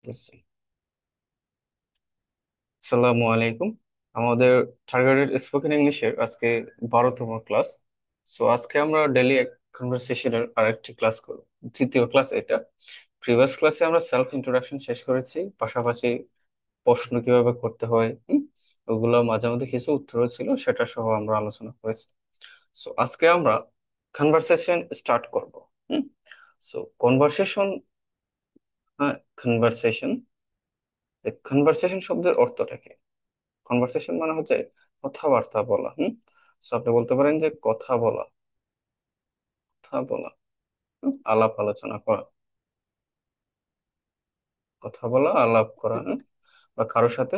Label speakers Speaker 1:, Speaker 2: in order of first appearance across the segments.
Speaker 1: বুঝছি। আসসালামু আলাইকুম। আমাদের টার্গেটেড স্পোকেন ইংলিশের আজকে 12তম ক্লাস। আজকে আমরা ডেইলি কনভারসেশনের আরেকটি ক্লাস করব। তৃতীয় ক্লাস এটা। প্রিভিয়াস ক্লাসে আমরা সেলফ ইন্ট্রোডাকশন শেষ করেছি, পাশাপাশি প্রশ্ন কিভাবে করতে হয় ওগুলো মাঝে মধ্যে কিছু উত্তরও ছিল, সেটা সহ আমরা আলোচনা করেছি। আজকে আমরা কনভারসেশন স্টার্ট করব। হুম কনভারসেশন, হ্যাঁ, কনভারসেশন। কনভারসেশন শব্দের অর্থটা কি? কনভারসেশন মানে হচ্ছে কথাবার্তা বলা। আপনি বলতে পারেন যে কথা বলা, কথা বলা, আলাপ আলোচনা করা, কথা বলা, আলাপ করা, বা কারোর সাথে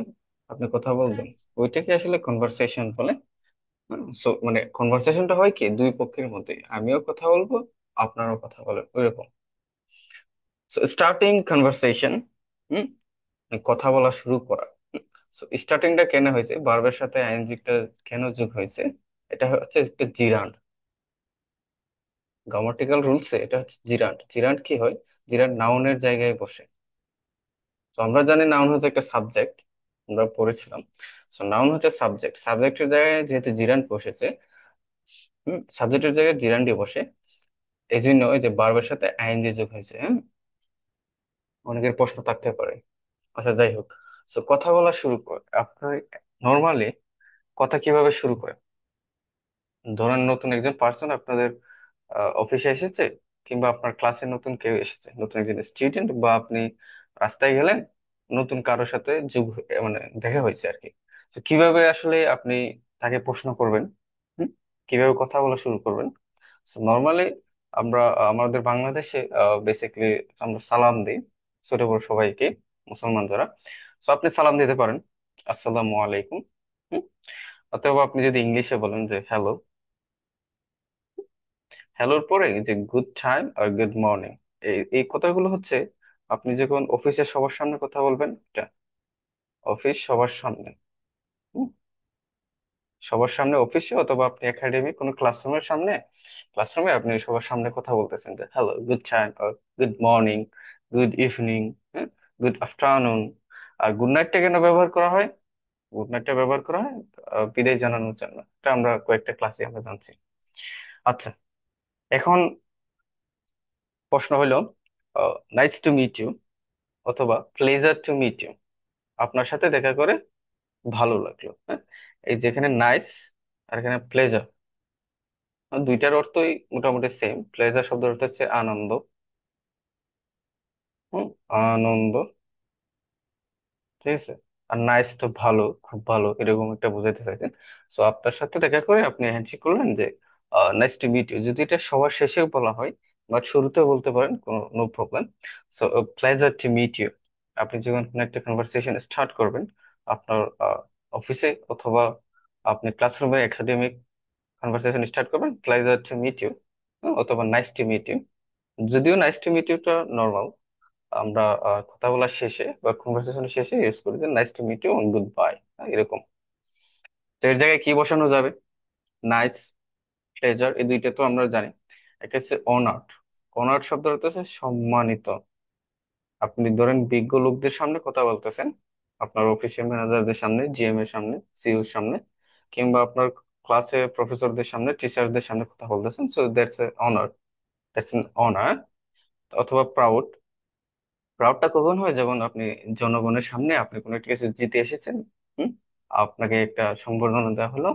Speaker 1: আপনি কথা বলবেন, ওইটাকে আসলে কনভারসেশন বলে। মানে কনভারসেশনটা হয় কি দুই পক্ষের মধ্যে, আমিও কথা বলবো, আপনারও কথা বলেন, ওইরকম। স্টার্টিং কনভারসেশন, হুম কথা বলা শুরু করা। স্টার্টিংটা কেন হয়েছে, ভার্বের সাথে আইএনজিটা কেন যোগ হয়েছে? এটা হচ্ছে একটা জিরান্ড। গ্রামাটিক্যাল রুলসে এটা হচ্ছে জিরান্ড। জিরান্ড কি হয়? জিরান্ড নাউনের জায়গায় বসে। তো আমরা জানি নাউন হচ্ছে একটা সাবজেক্ট, আমরা পড়েছিলাম। নাউন হচ্ছে সাবজেক্ট, সাবজেক্টের জায়গায় যেহেতু জিরান্ড বসেছে, সাবজেক্টের জায়গায় জিরান্ডই বসে, এই জন্য ওই যে ভার্বের সাথে আইএনজি যোগ হয়েছে। অনেকের প্রশ্ন থাকতে পারে। আচ্ছা, যাই হোক। কথা বলা শুরু করে আপনার, নর্মালি কথা কিভাবে শুরু করে? ধরেন নতুন একজন পার্সন আপনাদের অফিসে এসেছে, কিংবা আপনার ক্লাসে নতুন কেউ এসেছে, নতুন একজন স্টুডেন্ট, বা আপনি রাস্তায় গেলেন, নতুন কারোর সাথে মানে দেখা হয়েছে আর কি। তো কিভাবে আসলে আপনি তাকে প্রশ্ন করবেন? হুম? কিভাবে কথা বলা শুরু করবেন? নর্মালি আমরা আমাদের বাংলাদেশে বেসিক্যালি আমরা সালাম দিই ছোট বড় সবাইকে, মুসলমান যারা। আপনি সালাম দিতে পারেন, আসসালামু আলাইকুম। হুম? অথবা আপনি যদি ইংলিশে বলেন যে হ্যালো। হ্যালোর পরে এই যে গুড টাইম আর গুড মর্নিং, এই এই কথাগুলো হচ্ছে আপনি যখন অফিসের সবার সামনে কথা বলবেন, এটা অফিস সবার সামনে, হুম, সবার সামনে অফিসে, অথবা আপনি একাডেমি কোনো ক্লাসরুমের সামনে, ক্লাসরুমে আপনি সবার সামনে কথা বলতেছেন যে হ্যালো, গুড টাইম আর good morning, good evening, good afternoon. আর গুড নাইটটা কেন ব্যবহার করা হয়? গুড নাইটটা ব্যবহার করা হয় বিদায় জানানোর জন্য। এটা আমরা কয়েকটা ক্লাসে আমরা জানছি। আচ্ছা, এখন প্রশ্ন হলো, নাইস টু মিট ইউ অথবা প্লেজার টু মিট ইউ, আপনার সাথে দেখা করে ভালো লাগলো। এই যেখানে নাইস আর এখানে প্লেজার, দুইটার অর্থই মোটামুটি সেম। প্লেজার শব্দের অর্থ হচ্ছে আনন্দ। আনন্দ, ঠিক আছে। আর নাইস তো ভালো, খুব ভালো, এরকম একটা বোঝাইতে চাইছেন। আপনার সাথে দেখা করে আপনি হ্যান্ডশেক করলেন যে নাইস টু মিট ইউ। যদি এটা সবার শেষেও বলা হয় বা শুরুতেও বলতে পারেন, কোনো no problem. So pleasure to meet you, আপনি যখন কোনো একটা কনভারসেশন স্টার্ট করবেন আপনার অফিসে, অথবা আপনি ক্লাসরুমে একাডেমিক কনভারসেশন স্টার্ট করবেন, প্লেজার টু মিট ইউ অথবা নাইস টু মিট ইউ। যদিও নাইস টু মিট ইউটা নর্মাল, আমরা কথা বলার শেষে বা কনভারসেশনের শেষে ইউজ করি যে nice to meet you on goodbye, এরকম। তো এর জায়গায় কি বসানো যাবে? নাইস, প্লেজার, এই দুইটা তো আমরা জানি। একটা হচ্ছে অনার্ড। অনার্ড শব্দের অর্থ হচ্ছে সম্মানিত। আপনি ধরেন বিজ্ঞ লোকদের সামনে কথা বলতেছেন, আপনার অফিসের ম্যানেজারদের সামনে, জিএম এর সামনে, সিইও এর সামনে, কিংবা আপনার ক্লাসে প্রফেসরদের সামনে, টিচারদের সামনে কথা বলতেছেন। So that's a honour, that's N honour. অথবা প্রাউড। প্রাউডটা কখন হয়? যখন আপনি জনগণের সামনে আপনি কোনো একটা কিছু জিতে এসেছেন, হুম, আপনাকে একটা সংবর্ধনা দেওয়া হলো,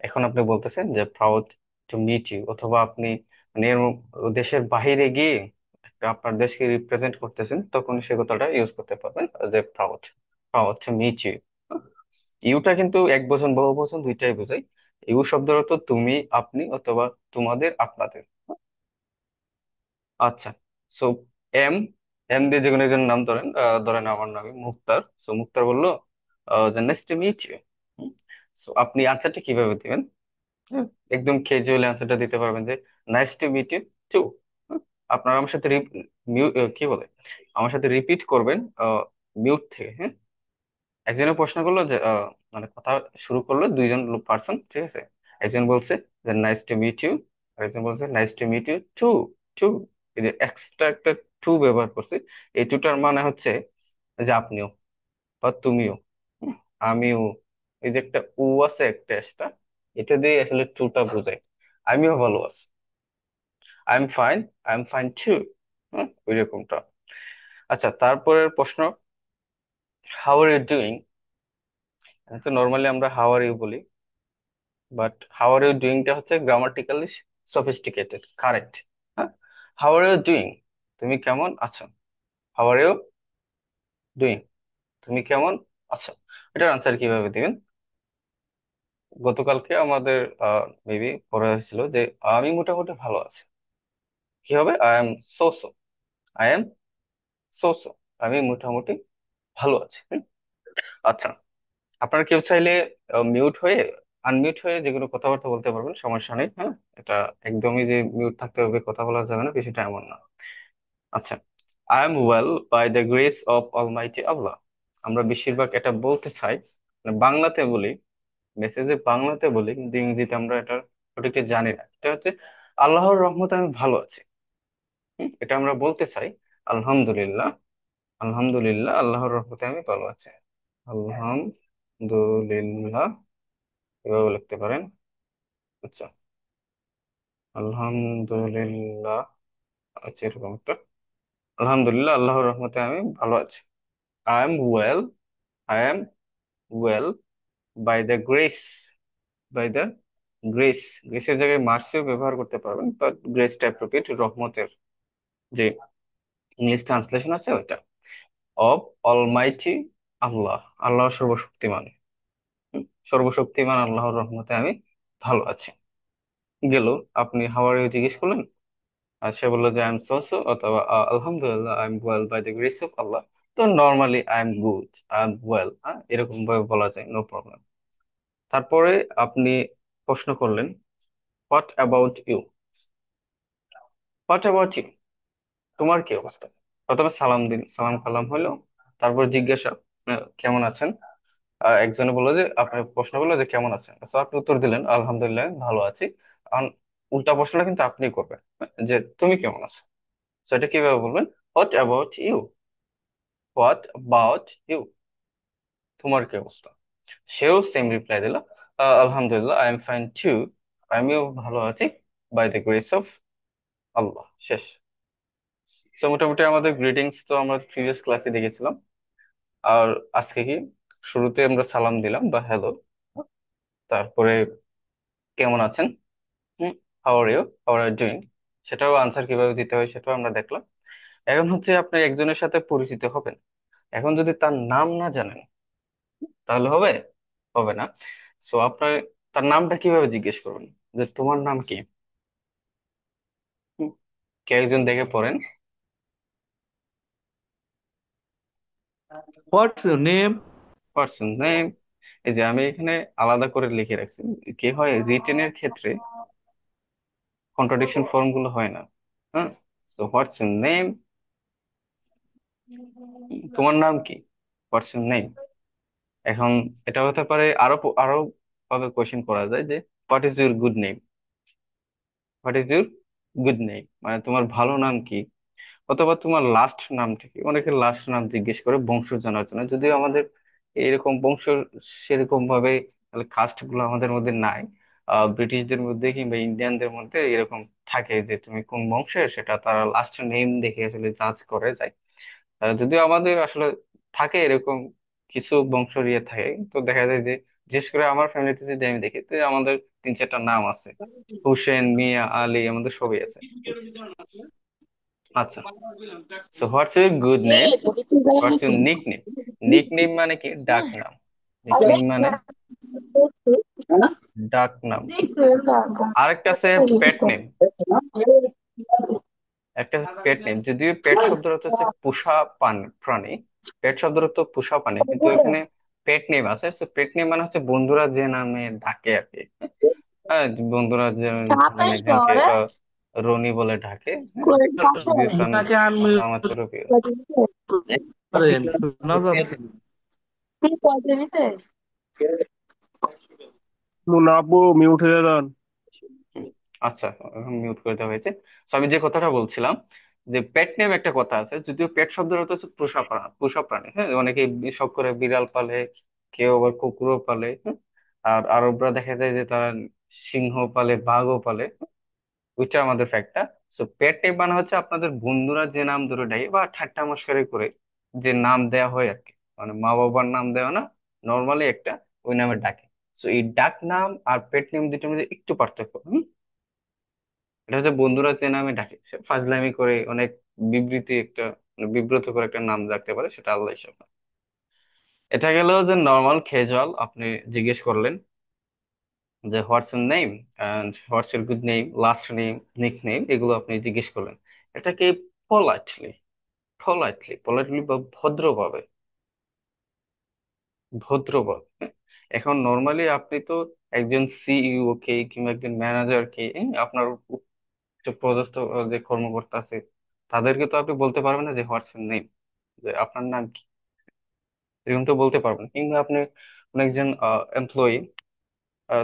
Speaker 1: এখন আপনি বলতেছেন যে প্রাউড টু মিট ইউ। অথবা আপনি মানে দেশের বাইরে গিয়ে একটা আপনার দেশকে রিপ্রেজেন্ট করতেছেন, তখন সে কথাটা ইউজ করতে পারবেন যে proud, proud to meet you. ইউটা কিন্তু এক বচন, বহু বচন দুইটাই বোঝায়। ইউ শব্দের অর্থ তুমি, আপনি, অথবা তোমাদের, আপনাদের। আচ্ছা, সো এম, এম দিয়ে যে কোনো একজন নাম ধরেন, ধরেন আমার নাম মুক্তার। মুক্তার বললো যে নাইস টু মিট ইউ। আপনি আনসারটা কিভাবে দিবেন? হ্যাঁ, একদম ক্যাজুয়ালি আনসারটা দিতে পারবেন যে nice to meet you too. আপনার আমার সাথে কি বলে, আমার সাথে রিপিট করবেন মিউট থেকে। হ্যাঁ, একজনের প্রশ্ন করলো যে মানে কথা শুরু করলো দুইজন পার্সন, ঠিক আছে। একজন বলছে যে নাইস টু মিট ইউ, আর একজন বলছে nice to meet you too. Too, এই যে এক্সট্রা একটা টু ব্যবহার করছে, এই টুটার মানে হচ্ছে যে আপনিও বা তুমিও, হুম, আমিও, এই যে একটা উ আছে একটা এক্সট্রা, এটা দিয়ে আসলে টুটা বোঝায়। আমিও ভালো আছি, I am fine, I am fine too, ওই রকমটা। আচ্ছা, তারপরের প্রশ্ন, হাউ আর ইউ ডুইং। তো নর্মালি আমরা হাউ আর ইউ বলি, বাট হাউ আর ইউ ডুইংটা হচ্ছে গ্রামাটিক্যালি সফিস্টিকেটেড, কারেক্ট। হ্যাঁ, হাউ আর ইউ ডুইং, তুমি কেমন আছো। হাউ আর ইউ ডুইং, তুমি কেমন আছো। এটার আনসার কিভাবে দিবেন? গতকালকে আমাদের মেবি পড়া হয়েছিল যে আমি মোটামুটি ভালো আছি। কি হবে? I am so so, I am so so, আমি মোটামুটি ভালো আছি। আচ্ছা, আপনার কেউ চাইলে মিউট হয়ে, আনমিউট হয়ে যে কোনো কথাবার্তা বলতে পারবেন, সমস্যা নেই। হ্যাঁ, এটা একদমই যে মিউট থাকতে হবে কথা বলা যাবে না বিষয়টা এমন না। আচ্ছা, I am well by the grace of almighty Allah. আমরা বেশিরভাগ এটা বলতে চাই, মানে বাংলাতে বলি, মেসেজে বাংলাতে বলি, কিন্তু ইংরেজিতে আমরা এটা সঠিকটা জানি না। এটা হচ্ছে আল্লাহর রহমতে আমি ভালো আছি। এটা আমরা বলতে চাই আলহামদুলিল্লাহ, আলহামদুলিল্লাহ আল্লাহর রহমতে আমি ভালো আছি। আলহামদুলিল্লাহ, এভাবে লিখতে পারেন। আচ্ছা, আলহামদুলিল্লাহ, আচ্ছা এরকম একটা, আলহামদুলিল্লাহ আল্লাহর রহমতে আমি ভালো আছি। I am well, I am well by the grace, by the grace, গ্রেসের জায়গায় মার্সিও ব্যবহার করতে পারবেন, বাট গ্রেসটা অ্যাপ্রোপ্রিয়েট, রহমতের যে ইংলিশ ট্রান্সলেশন আছে ওইটা, অফ অলমাইটি আল্লাহ, আল্লাহ সর্বশক্তিমান। সর্বশক্তিমান আল্লাহর রহমতে আমি ভালো আছি। গেল, আপনি হাউ আর ইউ জিজ্ঞেস করলেন, আর সে বললো যে আই এম সো সো, অথবা আলহামদুলিল্লাহ I am well by the grace of Allah. তো normally I am good, I am well, হ্যাঁ এরকম ভাবে বলা যায়, নো প্রবলেম। তারপরে আপনি প্রশ্ন করলেন, what about you, what about you, তোমার কি অবস্থা। প্রথমে সালাম দিন, সালাম কালাম হলো, তারপর জিজ্ঞাসা, কেমন আছেন। একজনে বললো যে, আপনার প্রশ্ন করলো যে কেমন আছেন, তো আপনি উত্তর দিলেন আলহামদুলিল্লাহ ভালো আছি। এখন উল্টা প্রশ্নটা কিন্তু আপনি করবেন, যে তুমি কেমন আছো। তো এটা কিভাবে বলবেন? What about you, what about you, তোমার কি অবস্থা। সেও সেম রিপ্লাই দিল, আলহামদুলিল্লাহ আই এম ফাইন টু, আমিও ভালো আছি, বাই দ্য গ্রেস অফ আল্লাহ। শেষ। তো মোটামুটি আমাদের গ্রিটিংস তো আমরা প্রিভিয়াস ক্লাসে দেখেছিলাম। আর আজকে কি, শুরুতে আমরা সালাম দিলাম বা হ্যালো, তারপরে কেমন আছেন, how are you, how are doing, সেটাও আনসার কিভাবে দিতে হয় সেটাও আমরা দেখলাম। এখন হচ্ছে আপনি একজনের সাথে পরিচিত হবেন, এখন যদি তার নাম না জানেন তাহলে হবে, হবে না। সো আপনার তার নামটা কিভাবে জিজ্ঞেস করবেন, যে তোমার নাম কি। হুম, কে একজন দেখে পড়েন।
Speaker 2: What's your name?
Speaker 1: Person name, এই যে আমি এখানে আলাদা করে লিখে রাখছি। কি হয় রিটেনের ক্ষেত্রে, কন্ট্রাডিকশন ফর্ম গুলো হয় না। হ্যাঁ, সো হোয়াটস ইউর নেম, তোমার নাম কি, হোয়াটস ইউর নেম। এখন এটা হতে পারে আরো আরো ভাবে কোয়েশ্চেন করা যায় যে, what is your good name, what is your good name, মানে তোমার ভালো নাম কি, অথবা তোমার লাস্ট নামটা কি। অনেকে লাস্ট নাম জিজ্ঞেস করে বংশ জানার জন্য, যদিও আমাদের এরকম বংশ সেরকম ভাবে কাস্ট গুলো আমাদের মধ্যে নাই। ব্রিটিশদের মধ্যে কিংবা ইন্ডিয়ানদের মধ্যে এরকম থাকে যে তুমি কোন বংশের, সেটা তারা লাস্ট নেম দেখে আসলে জাজ করে যায়। যদিও আমাদের আসলে থাকে এরকম কিছু বংশ ইয়ে থাকে, তো দেখা যায় যে বিশেষ করে আমার ফ্যামিলিতে যদি আমি দেখি, তো আমাদের তিন চারটা নাম আছে, হুসেন, মিয়া, আলী, আমাদের সবই আছে। আচ্ছা, so what's your good name, what's your nick name. Nick name মানে কি? ডাক নাম। নিক নেম মানে ডাক নাম। আরেকটা আছে পেট নেম, একটা পেট নেম। যদিও পেট শব্দের অর্থ হচ্ছে পোষা প্রাণী, পেট শব্দের অর্থ পোষা প্রাণী, কিন্তু এখানে পেট নেম আছে। পেট নেম মানে হচ্ছে বন্ধুরা যে নামে ডাকে আর কি। হ্যাঁ, বন্ধুরা যে ধরেন একজনকে রনি বলে ডাকে, হ্যাঁ, যদিও তার
Speaker 2: তাকে আনমিউট
Speaker 1: নাম হচ্ছে রবিউল।
Speaker 2: করেন, শোনা যাচ্ছে না।
Speaker 3: মুনাপু মিউট হয়ে যান।
Speaker 1: হুম, আচ্ছা, এখন মিউট করে দেওয়া হয়েছে। তো আমি যে কথাটা বলছিলাম, যে পেট নেম একটা কথা আছে, যদিও পেট শব্দের অর্থ হচ্ছে পোষা প্রাণী, পোষা প্রাণী। হ্যাঁ, অনেকে শখ করে বিড়াল পালে, কেউ আবার কুকুরও পালে। হ্যাঁ? আর আরবরা দেখা যায় যে তারা সিংহ পালে, বাঘও পালে। ওইটা আমাদের ফ্যাক্টটা। সো পেট নেম মানে হচ্ছে আপনাদের বন্ধুরা যে নাম ধরে ডাকে বা ঠাট্টা মশকরা করে যে নাম দেয়া হয় আর কি, মানে মা বাবার নাম দেওয়া না, নর্মালি একটা ওই নামে ডাকে। সো এই ডাক নাম আর পেট নেম দুটোর মধ্যে একটু পার্থক্য। এটা হচ্ছে বন্ধুরা যে নামে ডাকে, সে ফাজলামি করে অনেক বিবৃতি একটা, মানে বিব্রত করে একটা নাম রাখতে পারে, সেটা আল্লাহ হিসাব না। এটা গেল যে নর্মাল ক্যাজুয়াল, আপনি জিজ্ঞেস করলেন যে what's your name and what's your good name, last name, nickname, এগুলো আপনি জিজ্ঞেস করলেন। এটাকে পোলাইটলি, পোলাইটলি বা ভদ্রভাবে, ভদ্রভাবে, হ্যাঁ? এখন নর্মালি আপনি তো একজন সিইও কে কিংবা একজন ম্যানেজার কে, আপনার যে পদস্থ যে কর্মকর্তা আছে, তাদেরকে তো আপনি বলতে পারবেন না যে হোয়াটস ইউর নেম, যে আপনার নাম কি, এরকম তো বলতে পারবেন। কিংবা আপনি কোন একজন এমপ্লয়ি,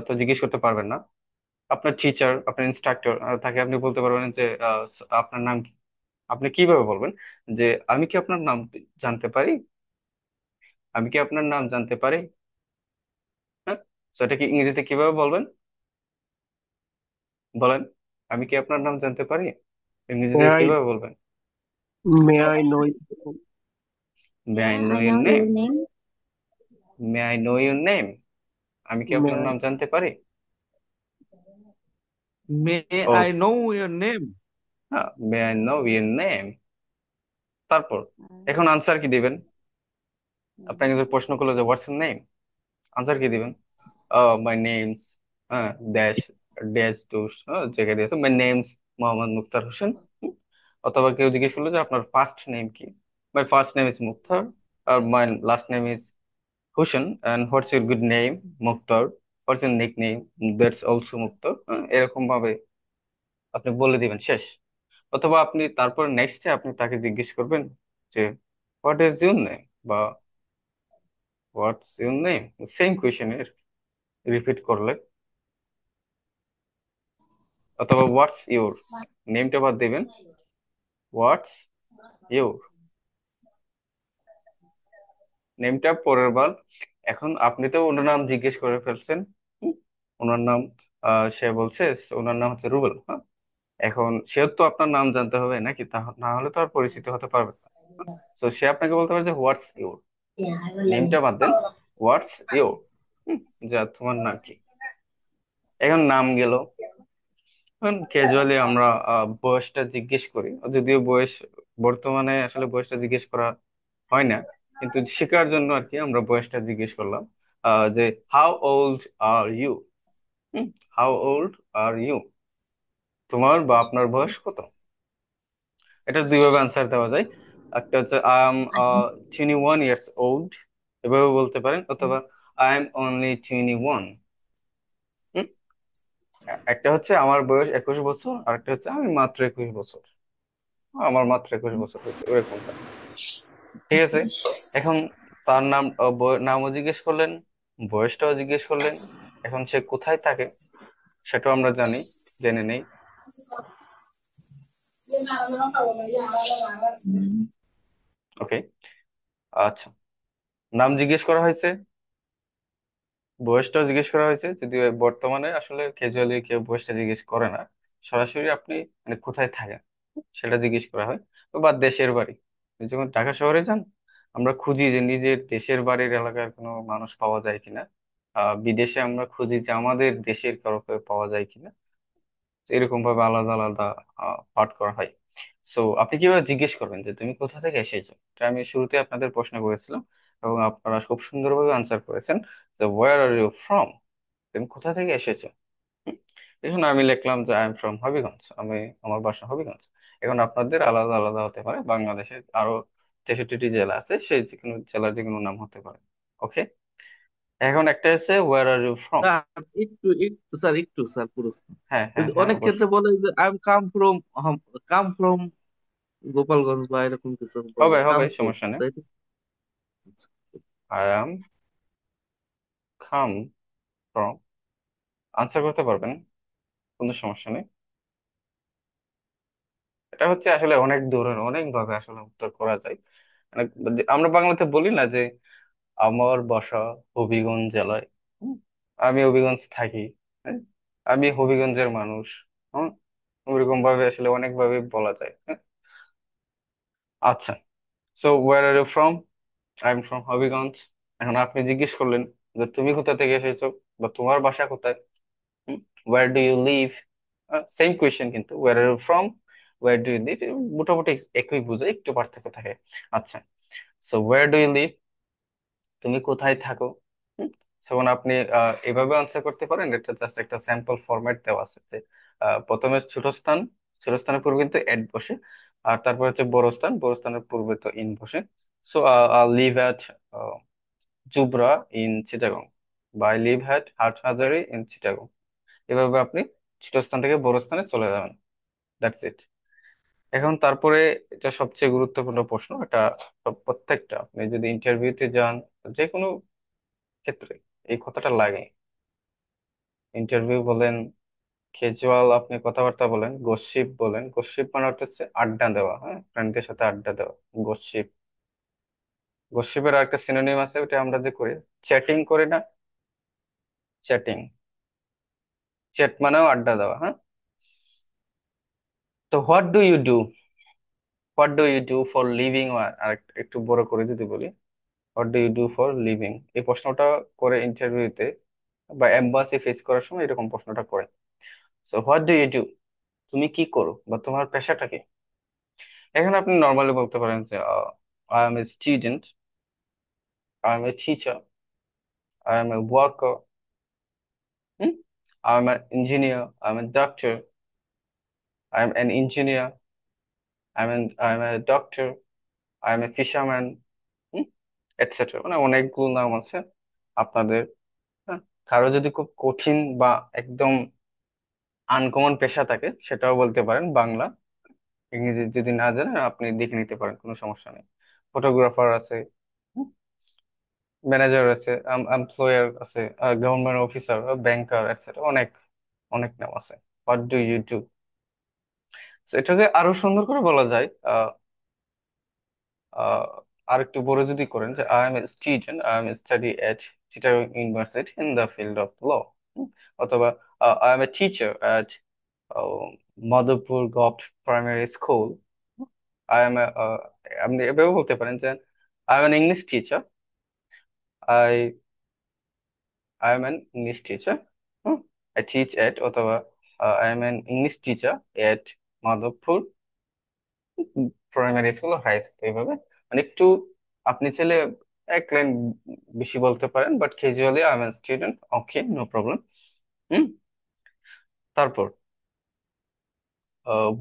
Speaker 1: তো জিজ্ঞেস করতে পারবেন না। আপনার টিচার, আপনার ইনস্ট্রাক্টর, তাকে আপনি বলতে পারবেন যে আপনার নাম কি। আপনি কিভাবে বলবেন যে আমি কি আপনার নাম জানতে পারি, আমি কি আপনার নাম জানতে পারি? হ্যাঁ, তো এটা কি ইংরেজিতে কিভাবে বলবেন, বলেন? আমি কি আপনার নাম জানতে পারি,
Speaker 2: May
Speaker 1: ইংরেজিতে
Speaker 2: I
Speaker 1: কিভাবে বলবেন?
Speaker 2: may I know
Speaker 1: may I
Speaker 3: May
Speaker 1: know
Speaker 3: I
Speaker 1: your
Speaker 3: know
Speaker 1: name,
Speaker 3: your name?
Speaker 1: May I know your name, আমি কি
Speaker 2: may
Speaker 1: আপনার নাম জানতে পারি?
Speaker 2: may
Speaker 1: O,
Speaker 2: I know your name?
Speaker 1: হ্যাঁ, মে আই নো ইউর নেম। তারপর এখন আনসার কি দিবেন? আপনাকে যে প্রশ্ন করলো যে হোয়াটস ইউর নেম, আনসার কি দিবেন? My name's, dash, dash two, জায়গা দিয়েছে মাই নেমস মোহাম্মদ মুক্তার হোসেন। অথবা কেউ জিজ্ঞেস করলো যে আপনার ফার্স্ট নেম কি, my first name is Mukhtar, আর my last name is Hossain, and what's your good name, Mukhtar, what's your nickname, that's also Mukhtar. এরকম ভাবে আপনি বলে দিবেন, শেষ। অথবা আপনি তারপর নেক্সটে আপনি তাকে জিজ্ঞেস করবেন যে হোয়াট ইজ ইউর নেম, বা হোয়াটস ইউর নেম, সেম কোয়েশনের রিপিট করলে। অথবা হোয়াটস ইউর, নেমটা বাদ দিবেন, হোয়াটস ইউর, নেমটা পরের বার। এখন আপনি তো ওনার নাম জিজ্ঞেস করে ফেলছেন। হুম, ওনার নাম, সে বলছে ওনার নাম হচ্ছে রুবেল। হ্যাঁ, এখন সে তো আপনার নাম জানতে হবে নাকি, তা না হলে তো আর পরিচিত হতে পারবে না। তো সে আপনাকে বলতে পারে যে হোয়াটস ইউর, নেমটা বাদ দেন, হোয়াটস ইউর, যা তোমার নাম কি। এখন নাম গেল। ক্যাজুয়ালি আমরা বয়সটা জিজ্ঞেস করি, যদিও বয়স বর্তমানে আসলে বয়সটা জিজ্ঞেস করা হয় না, কিন্তু শেখার জন্য আর কি আমরা বয়সটা জিজ্ঞেস করলাম। যে how old are you, how old are you, তোমার বা আপনার বয়স কত। এটা দুইভাবে আনসার দেওয়া যায়। একটা হচ্ছে আই এম 21 ইয়ার্স ওল্ড, এভাবে বলতে পারেন, অথবা আই এম অনলি 21। একটা হচ্ছে আমার বয়স 21 বছর, আর একটা হচ্ছে আমি মাত্র 21 বছর, আমার মাত্র 21 বছর হয়েছে, ওরকম। ঠিক আছে। এখন তার নাম, নামও জিজ্ঞেস করলেন, বয়সটাও জিজ্ঞেস করলেন। এখন সে কোথায় থাকে সেটাও আমরা জানি, জেনে নেই। ওকে, আচ্ছা, নাম জিজ্ঞেস করা হয়েছে, বয়সটাও জিজ্ঞেস করা হয়েছে, যদিও বর্তমানে আসলে ক্যাজুয়ালি কেউ বয়সটা জিজ্ঞেস করে না। সরাসরি আপনি মানে কোথায় থাকেন সেটা জিজ্ঞেস করা হয়। বা দেশের বাড়ি, আপনি যখন ঢাকা শহরে যান, আমরা খুঁজি যে নিজের দেশের বাড়ির এলাকার কোনো মানুষ পাওয়া যায় কিনা। বিদেশে আমরা খুঁজি যে আমাদের দেশের কাউকে পাওয়া যায় কিনা। এরকম ভাবে আলাদা আলাদা পাঠ করা হয়। সো আপনি কিভাবে জিজ্ঞেস করবেন যে তুমি কোথা থেকে এসেছো, এটা আমি শুরুতে আপনাদের প্রশ্ন করেছিলাম, এবং আপনারা খুব সুন্দরভাবে আনসার করেছেন যে ওয়ার আর ইউ ফ্রম, তুমি কোথা থেকে এসেছো। হুম, এখন আমি লিখলাম যে আই এম ফ্রম হবিগঞ্জ, আমি, আমার বাসা হবিগঞ্জ। এখন আপনাদের আলাদা আলাদা হতে পারে, বাংলাদেশের আরো 63টি জেলা আছে, সেই যে কোনো জেলার যে কোনো নাম হতে পারে। ওকে, এখন একটা হচ্ছে where are you from.
Speaker 2: Sir একটু একটু স্যার একটু স্যার পুরো
Speaker 1: হ্যাঁ
Speaker 2: ওই
Speaker 1: হ্যাঁ
Speaker 2: যে
Speaker 1: হ্যাঁ,
Speaker 2: অনেক ক্ষেত্রে
Speaker 1: অবশ্যই।
Speaker 2: বলে যে আই কাম ফ্রম গোপালগঞ্জ বা এরকম কিছু বলে
Speaker 1: হবে
Speaker 2: কাম
Speaker 1: হবে,
Speaker 2: ফ্রম,
Speaker 1: সমস্যা নেই।
Speaker 2: তাই তো?
Speaker 1: I am come from, answer করতে পারবেন, কোনো সমস্যা নেই। এটা হচ্ছে আসলে অনেক ধরনের, অনেক ভাবে আসলে উত্তর করা যায়। আমরা বাংলাতে বলি না যে আমার বাসা হবিগঞ্জ জেলায়, হুম, আমি হবিগঞ্জ থাকি, হ্যাঁ, আমি হবিগঞ্জের মানুষ, হ্যাঁ, ওইরকম ভাবে আসলে অনেক ভাবে বলা যায়, হ্যাঁ। আচ্ছা, so where are you from? I am from Habiganj. এখন আপনি জিজ্ঞেস করলেন যে তুমি কোথা থেকে এসেছো বা তোমার বাসা কোথায়। Where do you live? Same question, কিন্তু where are you from, where do you live মোটামুটি একই বুঝে, একটু পার্থক্য থাকে। আচ্ছা, so where do you live, তুমি কোথায় থাকো। তখন আপনি এভাবে আনসার করতে পারেন। এটা জাস্ট একটা স্যাম্পল ফরম্যাট দেওয়া আছে যে প্রথমে ছোট স্থান, ছোট স্থানের পূর্বে কিন্তু এট বসে, আর তারপর হচ্ছে বড় স্থান, বড় স্থানের পূর্বে তো ইন বসে। So live at Jubra in Chittagong, বা I live at Hathazari in Chittagong. এভাবে আপনি ছোট স্থান থেকে বড় স্থানে চলে যাবেন। That's it. এখন তারপরে, এটা সবচেয়ে গুরুত্বপূর্ণ প্রশ্ন, এটা প্রত্যেকটা আপনি যদি ইন্টারভিউতে যান, যে কোনো ক্ষেত্রে এই কথাটা লাগে। ইন্টারভিউ বলেন, ক্যাজুয়াল আপনি কথাবার্তা বলেন, গসিপ বলেন, গসিপ মানে হচ্ছে আড্ডা দেওয়া, হ্যাঁ, ফ্রেন্ডদের সাথে আড্ডা দেওয়া, গসিপ। গসিপের আরেকটা সিনোনিম আছে, ওটা আমরা যে করি, চ্যাটিং করি না, চ্যাটিং। চ্যাট মানেও আড্ডা দেওয়া, হ্যাঁ। তো what do you do for living, আর একটু বড় করে যদি বলি, what do you do for living, এই প্রশ্নটা করে ইন্টারভিউতে বা এম্বাসি ফেস করার সময় এরকম প্রশ্নটা করে। So what do you do, তুমি কি করো বা তোমার পেশাটা কি। এখানে আপনি নর্মালি বলতে পারেন যে I am a student, I am a teacher, I am A worker, I am A engineer, I am a doctor, I am an engineer, I am a doctor, I am A fisherman, etcetera. মানে অনেকগুলো নাম আছে আপনাদের, হ্যাঁ। কারো যদি খুব কঠিন বা একদম আনকমন পেশা থাকে, সেটাও বলতে পারেন বাংলা। ইংরেজি যদি না জানেন আপনি দেখে নিতে পারেন, কোনো সমস্যা নেই। ফটোগ্রাফার আছে, ম্যানেজার আছে, এমপ্লয়ার আছে, গভর্নমেন্ট অফিসার, ব্যাংকার, এটসেট্রা। অনেক অনেক নাম আছে। হোয়াট ডু ইউ ডু, এটাকে আরো সুন্দর করে বলা যায়। আহ আর একটু বড় যদি করেন যে I am a student, I am study at Chittagong university in the field of law, অথবা I am a teacher at Madhabpur govt primary school. I am আপনি এভাবে বলতে পারেন যে I am an English teacher, I I am an English teacher, I teach at, অথবা I am an English teacher at Madhabpur primary school, high school, এইভাবে। মানে একটু আপনি চাইলে এক লাইন বেশি বলতে পারেন, but casually I am student, okay, no problem. Hmm. তারপর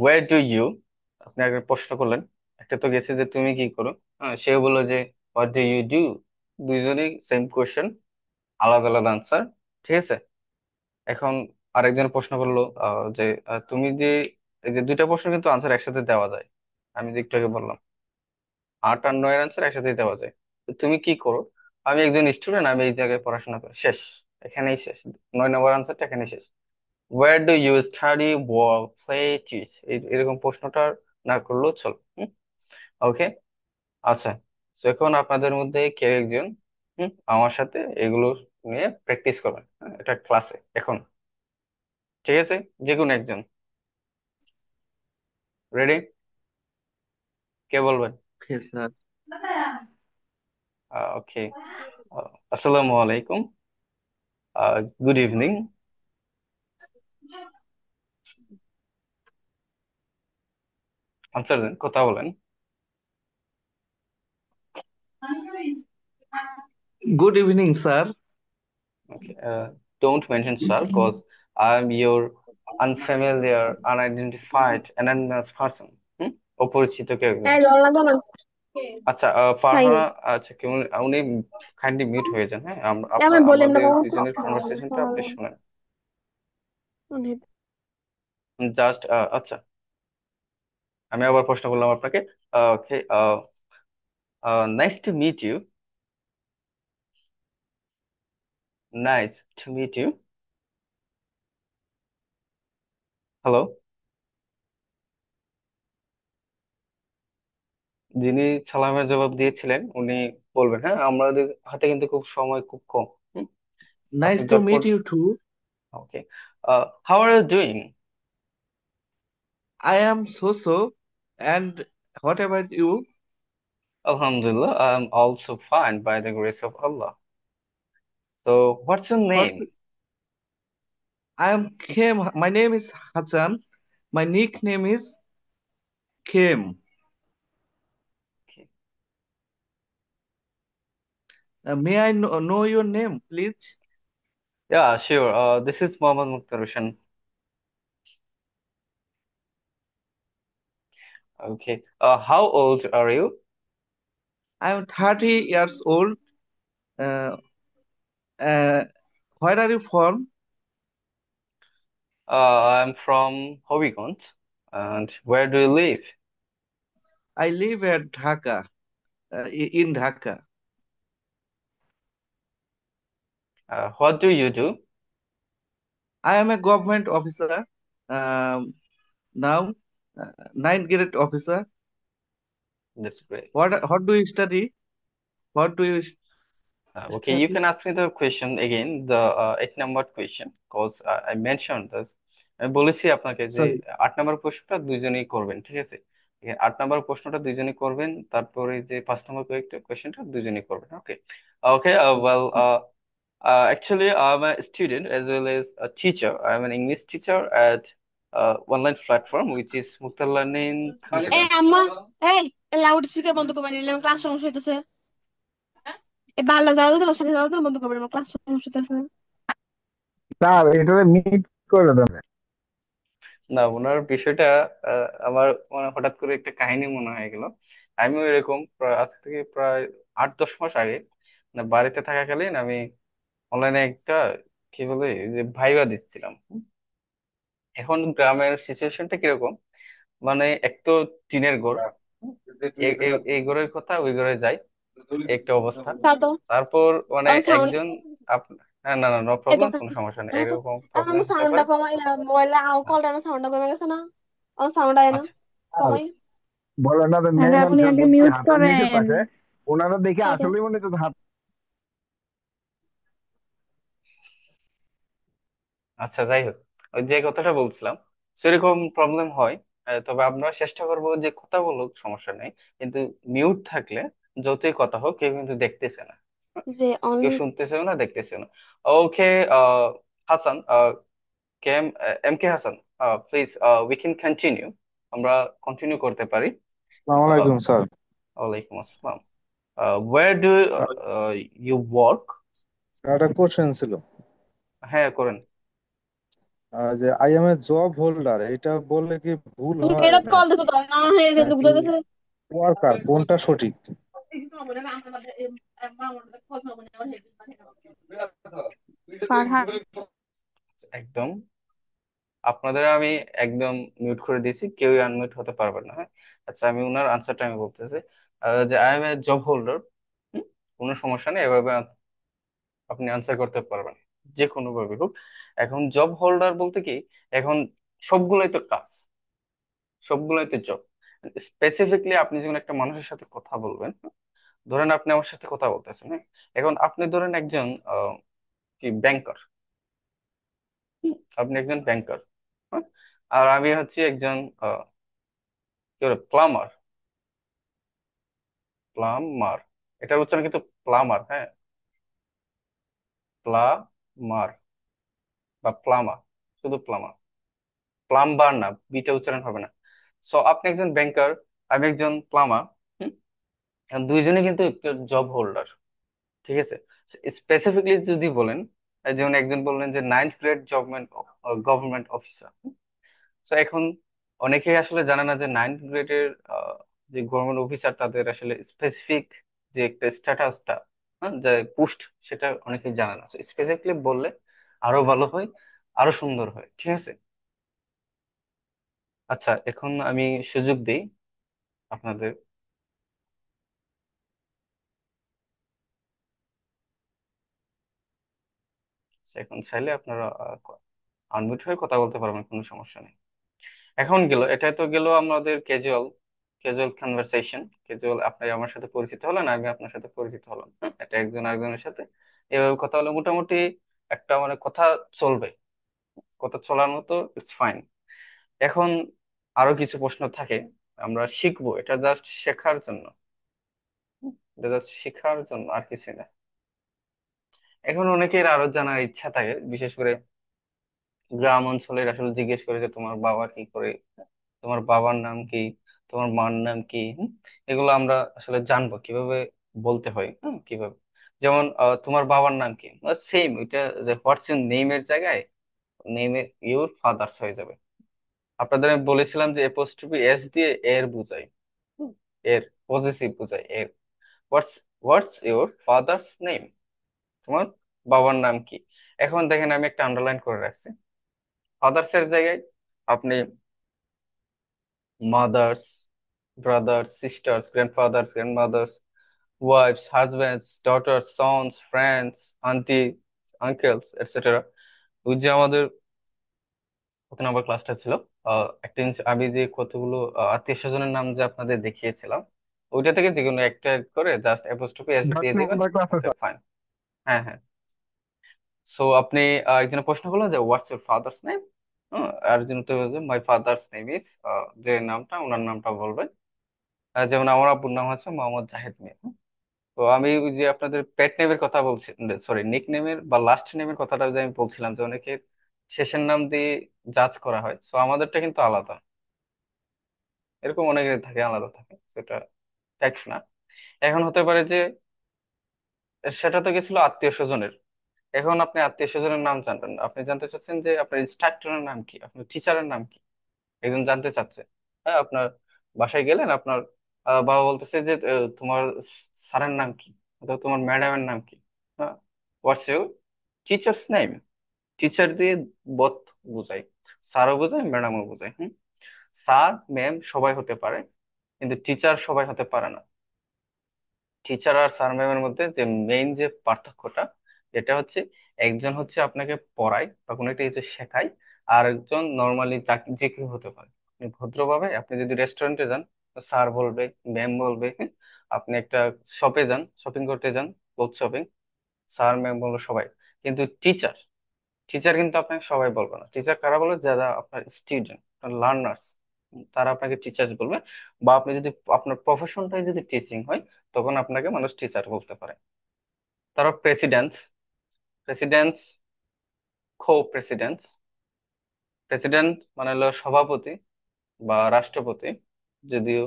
Speaker 1: ওয়ার ডু ইউ, আপনি আগে প্রশ্ন করলেন, একটা তো গেছে যে তুমি কি করো, হ্যাঁ, সে বললো যে হোয়াট ডু ইউ ডু। দুইজনই সেম কোয়েশ্চেন, আলাদা আলাদা আনসার, ঠিক আছে। এখন আরেকজন প্রশ্ন করলো যে তুমি যে, এই যে দুইটা প্রশ্ন কিন্তু আনসার একসাথে দেওয়া যায়। আমি যে একটু আগে বললাম 8 আর 9 আনসার একসাথে দেওয়া যায়। তো তুমি কি করো? আমি একজন স্টুডেন্ট, আমি এই জায়গায় পড়াশোনা করি, শেষ, এখানেই শেষ। 9 নম্বর আনসারটা এখানেই শেষ। Where do you study, work, play, teach, এরকম প্রশ্নটা না করলেও চল। ওকে। আচ্ছা, তো এখন আপনাদের মধ্যে কে একজন আমার সাথে এগুলো নিয়ে প্র্যাকটিস করবেন, হ্যাঁ, এটা ক্লাসে এখন, ঠিক আছে? যে কোনো একজন, রেডি? কে বলবেন?
Speaker 2: Okay sir.
Speaker 1: ওকে। আসসালামু আলাইকুম, গুড ইভিনিং, আনসার দেন, কথা বলেন।
Speaker 2: Good evening sir.
Speaker 1: Okay. Don't mention sir, because I'm your unfamiliar, unidentified, anonymous person. হুম? অপরিচিত কেউ একজন।
Speaker 3: এই লল লাগবো না।
Speaker 1: আচ্ছা,
Speaker 3: তাই
Speaker 1: ফারহানা, আচ্ছা কি উনি কাইন্ডলি মিউট হয়ে যান, হ্যাঁ।
Speaker 3: আমি বললাম না
Speaker 1: আমাদের
Speaker 3: কখন
Speaker 1: দুজনের কনভারসেশনটা আপনি শুনেন
Speaker 3: অনেক
Speaker 1: জাস্ট। আচ্ছা, আমি আবার প্রশ্ন করলাম আপনাকে। Okay, nice to meet you, nice to meet you, hello. যিনি সালামের জবাব দিয়েছিলেন উনি বলবেন, হ্যাঁ, আমাদের হাতে কিন্তু খুব সময় খুব কম। হুম, আপনি
Speaker 2: Nice to
Speaker 1: ঝটপট।
Speaker 2: meet you too.
Speaker 1: Okay, how are you doing?
Speaker 2: I am so-so. And what about you?
Speaker 1: Alhamdulillah, I'm also fine by the grace of Allah. So what's your
Speaker 2: What?
Speaker 1: name?
Speaker 2: I am Khem. My name is Hassan. My nickname is Khem.
Speaker 1: Okay.
Speaker 2: May I know your name, please?
Speaker 1: Yeah, sure. This is Mohammed Mukhtar Hussain. Okay. How old are you?
Speaker 2: I am 30 years old. Uh, uh, where are you from?
Speaker 1: I'm from Hobbycont. And where do you live?
Speaker 2: I live at Dhaka, in Dhaka.
Speaker 1: What do you do?
Speaker 2: I am a government officer um, now, ninth grade officer.
Speaker 1: That's great.
Speaker 2: What do you study? What do you
Speaker 1: Okay, you
Speaker 2: study?
Speaker 1: can ask me the question again, the 8 number question, because I mentioned this. আমি বলেছি আপনাকে যে
Speaker 2: Sorry.
Speaker 1: 8 নম্বর প্রশ্নটা দুইজনেই করবেন, ঠিক আছে? 8 নম্বর প্রশ্নটা দুইজনেই করবেন, তারপরে যে 5 নম্বর কোয়েশ্চেনটা দুইজনেই করবেন। ওকে, ওকে, well, actually, I'm a student as well as a teacher. I'm an English teacher at online platform which is Mukta Learning
Speaker 3: এই
Speaker 1: Confidence.
Speaker 3: আম্মা, এই লাউড স্পিকার বন্ধ করে নিলাম, ক্লাস সমস্যা হইতেছে। এই বাল্লা যাও তো, সাথে যাও তো, বন্ধ করবে, ক্লাস সমস্যা হইতেছে।
Speaker 4: স্যার এটা মিট করে দেন।
Speaker 1: না, ওনার বিষয়টা আমার মানে হঠাৎ করে একটা কাহিনী মনে হয়ে গেল। আমিও এরকম আজ থেকে প্রায় 8-10 মাস আগে, মানে বাড়িতে থাকাকালীন আমি অনলাইনে একটা কি বলে যে ভাইবা দিচ্ছিলাম। এখন গ্রামের সিচুয়েশনটা কিরকম, মানে এক তো টিনের ঘর, এই ঘরের কথা ওই ঘরে যাই, একটা অবস্থা।
Speaker 3: তাও তো
Speaker 1: তারপর মানে
Speaker 3: আমার সাউন্ড,
Speaker 1: একজন হ্যাঁ, না না, নো
Speaker 3: এই
Speaker 1: প্রবলেম,
Speaker 3: দেখেন,
Speaker 1: কোনো সমস্যা নেই,
Speaker 3: আমার
Speaker 1: এরকম প্রবলেম
Speaker 3: আমার
Speaker 1: হতে
Speaker 3: সাউন্ডটা
Speaker 1: পারে।
Speaker 3: কমাই, মোবাইলে কলটা সাউন্ডটা কমে গেছে না, আমার সাউন্ড আয় না,
Speaker 1: আচ্ছা,
Speaker 4: আর
Speaker 3: কমাই।
Speaker 4: বলে না যে
Speaker 3: আরে
Speaker 4: মেহমান
Speaker 3: আপনি আগে
Speaker 4: সাহেব কি
Speaker 3: মিউট
Speaker 4: হাতের নিচে
Speaker 3: করেন।
Speaker 4: থাকে, ওনারা দেখে
Speaker 3: এই যে,
Speaker 4: আসলেই মনে হচ্ছে হাত।
Speaker 1: আচ্ছা, যাই হোক, ওই যে কথাটা বলছিলাম, সেরকম প্রবলেম হয়। তবে আমরা চেষ্টা করবো যে কথা বলুক, সমস্যা নেই, কিন্তু মিউট থাকলে যতই কথা হোক কেউ কিন্তু দেখতেছে না,
Speaker 3: যে
Speaker 1: কেউ
Speaker 3: অনলি
Speaker 1: শুনতেছেও না, দেখতেছেও না। Okay, Hasan, M K Hasan, please, we can continue, আমরা কন্টিনিউ করতে পারি।
Speaker 4: আসসালামু
Speaker 1: আহ,
Speaker 4: আলাইকুম স্যার।
Speaker 1: ওয়ালাইকুম আসসালাম। Where do you work?
Speaker 4: Sir একটা কোশ্চেন ছিল।
Speaker 1: হ্যাঁ, করেন।
Speaker 4: যে I am a job holder, এটা বললে কি ভুল হয়
Speaker 3: এটা কল দিতে
Speaker 4: নাকি
Speaker 3: পারে না, হ্যাঁ এটা
Speaker 4: নাকি
Speaker 3: ঘুরে গেছে।
Speaker 4: ওয়ার্কার, কোনটা সঠিক?
Speaker 3: ফারহাদ,
Speaker 1: একদম, আপনাদের আমি একদম মিউট করে দিয়েছি, কেউ আনমিউট হতে পারবে না, হ্যাঁ। আচ্ছা, আমি ওনার আনসারটা আমি বলতেছি, যে I am a job holder. কোনো সমস্যা নেই, এভাবে আপনি আনসার করতে পারবেন, যে কোনো ভাবে হোক। এখন জব হোল্ডার বলতে কি, এখন সবগুলোই তো কাজ, সবগুলোই তো জব। স্পেসিফিকলি আপনি যখন একটা মানুষের সাথে কথা বলবেন, ধরেন আপনি আমার সাথে কথা বলতেছেন, হ্যাঁ, এখন আপনি ধরেন একজন কি ব্যাংকার, আপনি একজন ব্যাংকার, হ্যাঁ, আর আমি হচ্ছি একজন কি বলে প্লামার, প্লামার, এটার উচ্চারণ কিন্তু প্লামার, হ্যাঁ, প্লামার বা প্লামা, শুধু প্লামার, প্লাম্বার না, বিটা উচ্চারণ হবে না। সো আপনি একজন ব্যাংকার, আমি একজন প্লামার, দুইজনে কিন্তু জব হোল্ডার, ঠিক আছে। স্পেসিফিকলি যদি বলেন, যেমন একজন বললেন যে 9th গ্রেড গভর্নমেন্ট অফিসার। তো এখন অনেকেই আসলে জানে না যে 9th গ্রেডের যে গভর্নমেন্ট অফিসার তাদের আসলে স্পেসিফিক যে একটা স্ট্যাটাসটা, হ্যাঁ, যে পোস্ট, সেটা অনেকেই জানে না। স্পেসিফিকলি বললে আরো ভালো হয়, আরো সুন্দর হয়, ঠিক আছে। আচ্ছা, এখন আমি সুযোগ দিই আপনাদের। এখন চাইলে আপনারা আনমিউট হয়ে কথা বলতে পারবেন, কোনো সমস্যা নেই। এখন গেল, এটা তো গেল আমাদের ক্যাজুয়াল ক্যাজুয়াল কনভারসেশন, ক্যাজুয়াল, আপনি আমার সাথে পরিচিত হলেন, আমি আপনার সাথে পরিচিত হলাম, হ্যাঁ, এটা একজন আরেকজনের সাথে এভাবে কথা হলে মোটামুটি একটা মানে কথা চলবে, কথা চলার মতো, ইটস ফাইন। এখন আরো কিছু প্রশ্ন থাকে, আমরা শিখবো, এটা জাস্ট শেখার জন্য, এটা জাস্ট শেখার জন্য আর কিছু না। এখন অনেকের আরো জানার ইচ্ছা থাকে, বিশেষ করে গ্রাম অঞ্চলের, আসলে জিজ্ঞেস করে যে তোমার বাবা কি করে, তোমার বাবার নাম কি, তোমার মার নাম কি, এগুলো আমরা আসলে জানবো কিভাবে বলতে হয়, কিভাবে। যেমন তোমার বাবার নাম কি, সেম ওইটা, যে হোয়াটস ইউর নেম এর জায়গায় নেমে ইউর ফাদার্স হয়ে যাবে। আপনাদের আমি বলেছিলাম যে এপোস্ট্রফি এস দিয়ে এর বুঝাই, হুম, এর পজিটিভ বুঝাই এর। হোয়াটস হোয়াটস ইউর ফাদার্স নেম, তোমার বাবার নাম কি। এখন দেখেন আমি একটা আন্ডারলাইন করে রাখছি, ফাদার্স এর জায়গায় আপনি mother's, brothers, sisters, grandfathers, grandmother's, wife's, husband's, daughters, sons, friends, aunty, uncle's, etcetera. ওই যে আমাদের কত নম্বর ক্লাসটা ছিল, একটা জিনিস, আমি যে কতগুলো আত্মীয় স্বজনের নাম যে আপনাদের দেখিয়েছিলাম, ওইটা থেকে যে কোনো একটা করে জাস্ট অ্যাপোস্ট্রোফি এস
Speaker 4: 10
Speaker 1: দিয়ে দিবেন,
Speaker 4: নম্বর ক্লাসে
Speaker 1: ওকে ফাইন। হ্যাঁ, হ্যাঁ। সো আপনি একজনের প্রশ্ন করলেন যে হোয়াটস ইউর ফাদার্স নেম, আর একজন উত্তর বলছে মাই ফাদার্স নেম ইজ, যে নামটা ওনার নামটা বলবেন। যেমন আমার আব্বুর নাম হচ্ছে মোহাম্মদ জাহিদ মিয়া। তো আমি ওই যে আপনাদের পেট নেমের কথা বলছি, সরি নিক নেমের বা লাস্ট নেমের কথাটা যে আমি বলছিলাম, যে অনেকে শেষের নাম দিয়ে জাজ করা হয়, সো আমাদেরটা কিন্তু আলাদা, এরকম অনেকের থাকে, আলাদা থাকে, সেটা ফ্যাক্ট না। এখন হতে পারে যে সেটা তো গেছিল আত্মীয় স্বজনের, এখন আপনি আত্মীয় স্বজনের নাম জানতেন না, আপনি জানতে চাচ্ছেন যে আপনার ইনস্ট্রাক্টরের নাম কি, আপনার টিচারের নাম কি, একজন জানতে চাচ্ছে। হ্যাঁ, আপনার বাসায় গেলেন, আপনার বাবা বলতেছে যে তোমার স্যারের নাম কি, অথবা তোমার ম্যাডামের নাম কি। হ্যাঁ, what's your teachers name, teacher দিয়ে বোথ বোঝায়, স্যারও বোঝায়, ম্যাডামও বোঝায়। স্যার ম্যাম সবাই হতে পারে, কিন্তু টিচার সবাই হতে পারে না। টিচার আর স্যার ম্যামের মধ্যে যে মেইন যে পার্থক্যটা, এটা হচ্ছে একজন হচ্ছে আপনাকে পড়ায় বা কোনো একটা কিছু শেখায়, আর একজন নর্মালি যে কেউ হতে পারে। আপনি ভদ্রভাবে, আপনি যদি রেস্টুরেন্টে যান, স্যার বলবে, ম্যাম বলবে, আপনি একটা শপে যান, শপিং করতে যান, ক্লোথ শপিং, স্যার ম্যাম বলবে সবাই। কিন্তু টিচার, টিচার কিন্তু আপনাকে সবাই বলবে না। টিচার কারা বলে, যারা আপনার স্টুডেন্ট, লার্নার্স, তারা আপনাকে টিচার্স বলবে। বা আপনি যদি, আপনার প্রফেশনটাই যদি টিচিং হয়, তখন আপনাকে মানুষ টিচার বলতে পারে। তারা প্রেসিডেন্টস, প্রেসিডেন্টস, কো প্রেসিডেন্টস, প্রেসিডেন্ট মানে হলো সভাপতি বা রাষ্ট্রপতি, যদিও,